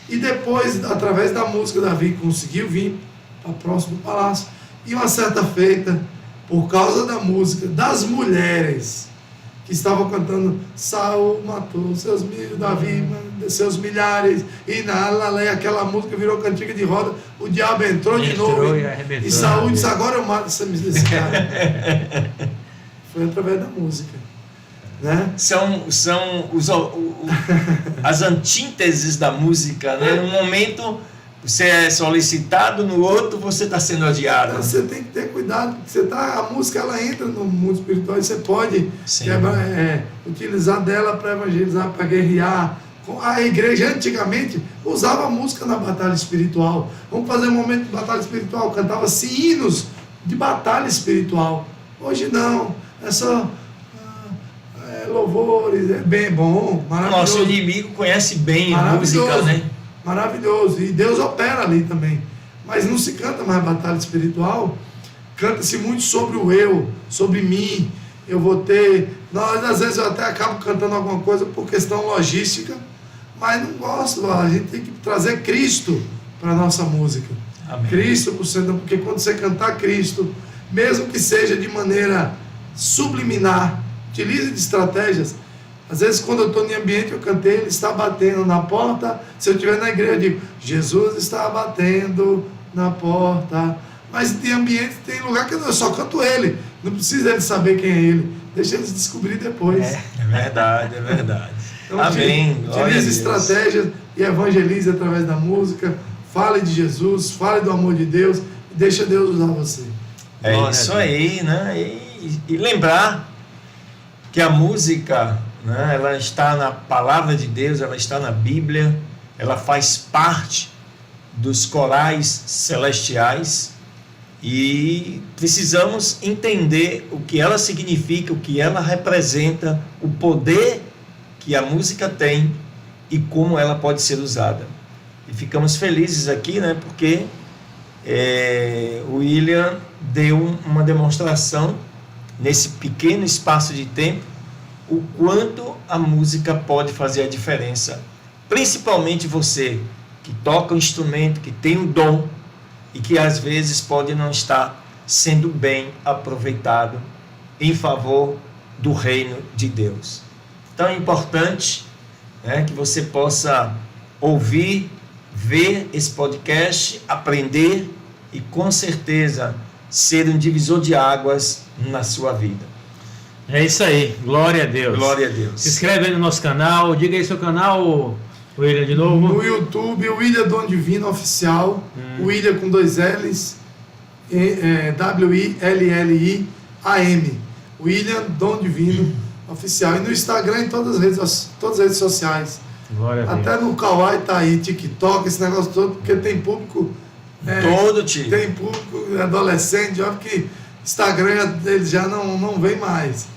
E depois, através da música, Davi conseguiu vir para próximo do palácio. E uma certa feita, por causa da música, das mulheres que estavam cantando, Saul matou Davi seus milhares, e aquela música virou cantiga de roda, o diabo entrou de novo, e Saul disse, agora eu mato esse cara. Foi através da música. Né? São as antíteses da música, né? Num momento você é solicitado, no outro você está sendo odiado. Então, você tem que ter cuidado, porque a música ela entra no mundo espiritual e você pode utilizar dela para evangelizar, para guerrear. A igreja antigamente usava a música na batalha espiritual. Vamos fazer um momento de batalha espiritual, cantava-se hinos de batalha espiritual. Hoje não, é só louvores, é bem bom, maravilhoso. Nosso inimigo conhece bem a música, né? Maravilhoso, e Deus opera ali também, mas não se canta mais batalha espiritual, canta-se muito sobre o eu, sobre mim, eu vou ter, às vezes eu até acabo cantando alguma coisa por questão logística, mas não gosto, a gente tem que trazer Cristo para a nossa música. Amém. Cristo por cento, porque quando você cantar Cristo, mesmo que seja de maneira subliminar, utilize de estratégias. Às vezes, quando eu estou em ambiente, eu cantei, ele está batendo na porta. Se eu estiver na igreja, eu digo, Jesus está batendo na porta. Mas tem ambiente, tem lugar que eu só canto ele. Não precisa ele saber quem é ele. Deixa eles descobrir depois. É verdade, é verdade. Então, Amém. Utilize estratégias e evangelize através da música. Fale de Jesus, fale do amor de Deus. E deixa Deus usar você. É isso aí, né? E lembrar que a música né? Ela está na palavra de Deus, ela está na Bíblia, ela faz parte dos corais celestiais e precisamos entender o que ela significa, o que ela representa, o poder que a música tem e como ela pode ser usada. E ficamos felizes aqui, né? Porque o William deu uma demonstração nesse pequeno espaço de tempo o quanto a música pode fazer a diferença, principalmente você que toca um instrumento, que tem um dom e que às vezes pode não estar sendo bem aproveitado em favor do reino de Deus. Então é importante, né, que você possa ouvir, ver esse podcast, aprender e com certeza ser um divisor de águas na sua vida. É isso aí, glória a Deus. Glória a Deus. Se inscreve aí no nosso canal, diga aí seu canal, William, de novo. No YouTube, William Dom Divino Oficial, William com 2 L's, WILLIAM, William Dom Divino Oficial. E no Instagram, em todas as redes sociais. Glória a Deus. Até no Kawaii tá aí, TikTok, esse negócio todo, porque tem público. Todo tipo. Tem público adolescente, óbvio que Instagram deles já não vem mais.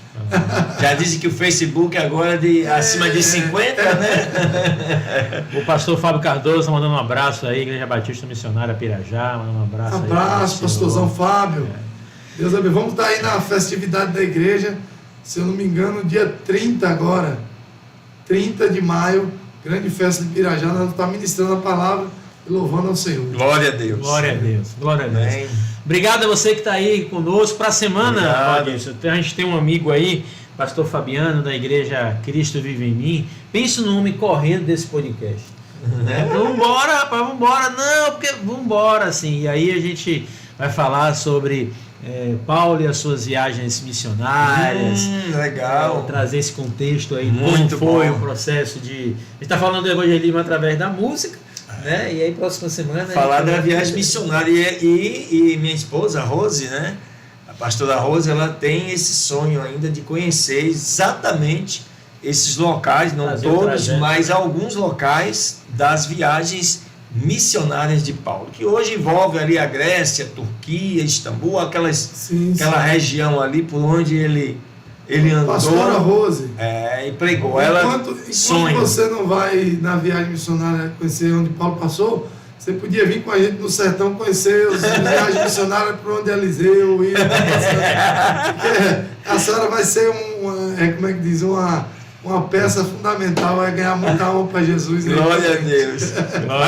Já dizem que o Facebook agora é acima de 50, né? O pastor Fábio Cardoso mandando um abraço aí, Igreja Batista Missionária Pirajá, mandando um abraço aí. Abraço, pastorzão Fábio. Deus abençoe. Vamos estar aí na festividade da igreja, se eu não me engano, dia 30 agora. 30 de maio, grande festa de Pirajá, nós vamos estar ministrando a palavra e louvando ao Senhor. Glória a Deus. Glória a Deus, glória a Deus. Amém. Obrigado a você que está aí conosco. Para a semana, Obrigado. Maurício, a gente tem um amigo aí, pastor Fabiano, da igreja Cristo Vive em Mim. Pensa no nome correndo desse podcast. Vambora, rapaz, vambora. Não, porque vambora, assim. E aí a gente vai falar sobre Paulo e as suas viagens missionárias. Legal. Trazer esse contexto aí, Muito como foi bom. o processo de... A gente está falando do evangelismo através da música, né? E aí próxima semana... Falar a gente da vai- viagem missionária e minha esposa, a Rose, né? A pastora Rose, ela tem esse sonho ainda de conhecer exatamente esses locais, não Fazer o todos, trajeto. mas alguns locais das viagens missionárias de Paulo, que hoje envolve ali a Grécia, Turquia, Istambul, aquela região ali por onde ele andou. Pastora Rose, E pregou. Ela enquanto sonha. você não vai na viagem missionária conhecer onde Paulo passou, você podia vir com a gente no sertão conhecer as viagens missionárias por onde Eliseu ia. A senhora vai ser como é que diz, uma peça fundamental, vai ganhar muita alma para Jesus. Glória a Deus.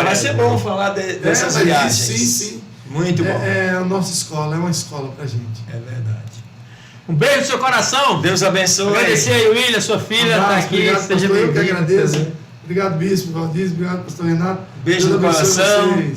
Vai ser bom falar dessas mas viagens. Sim. Muito bom. É a nossa escola, é uma escola para gente. É verdade. Um beijo no seu coração. Deus abençoe. Agradecer aí, William, sua filha, está Abraço, aqui. obrigado, Seja pastor, eu que bem-vindo. agradeço. Obrigado, Bispo Valdir, obrigado, pastor Renato. Beijo Deus no abençoe coração. vocês.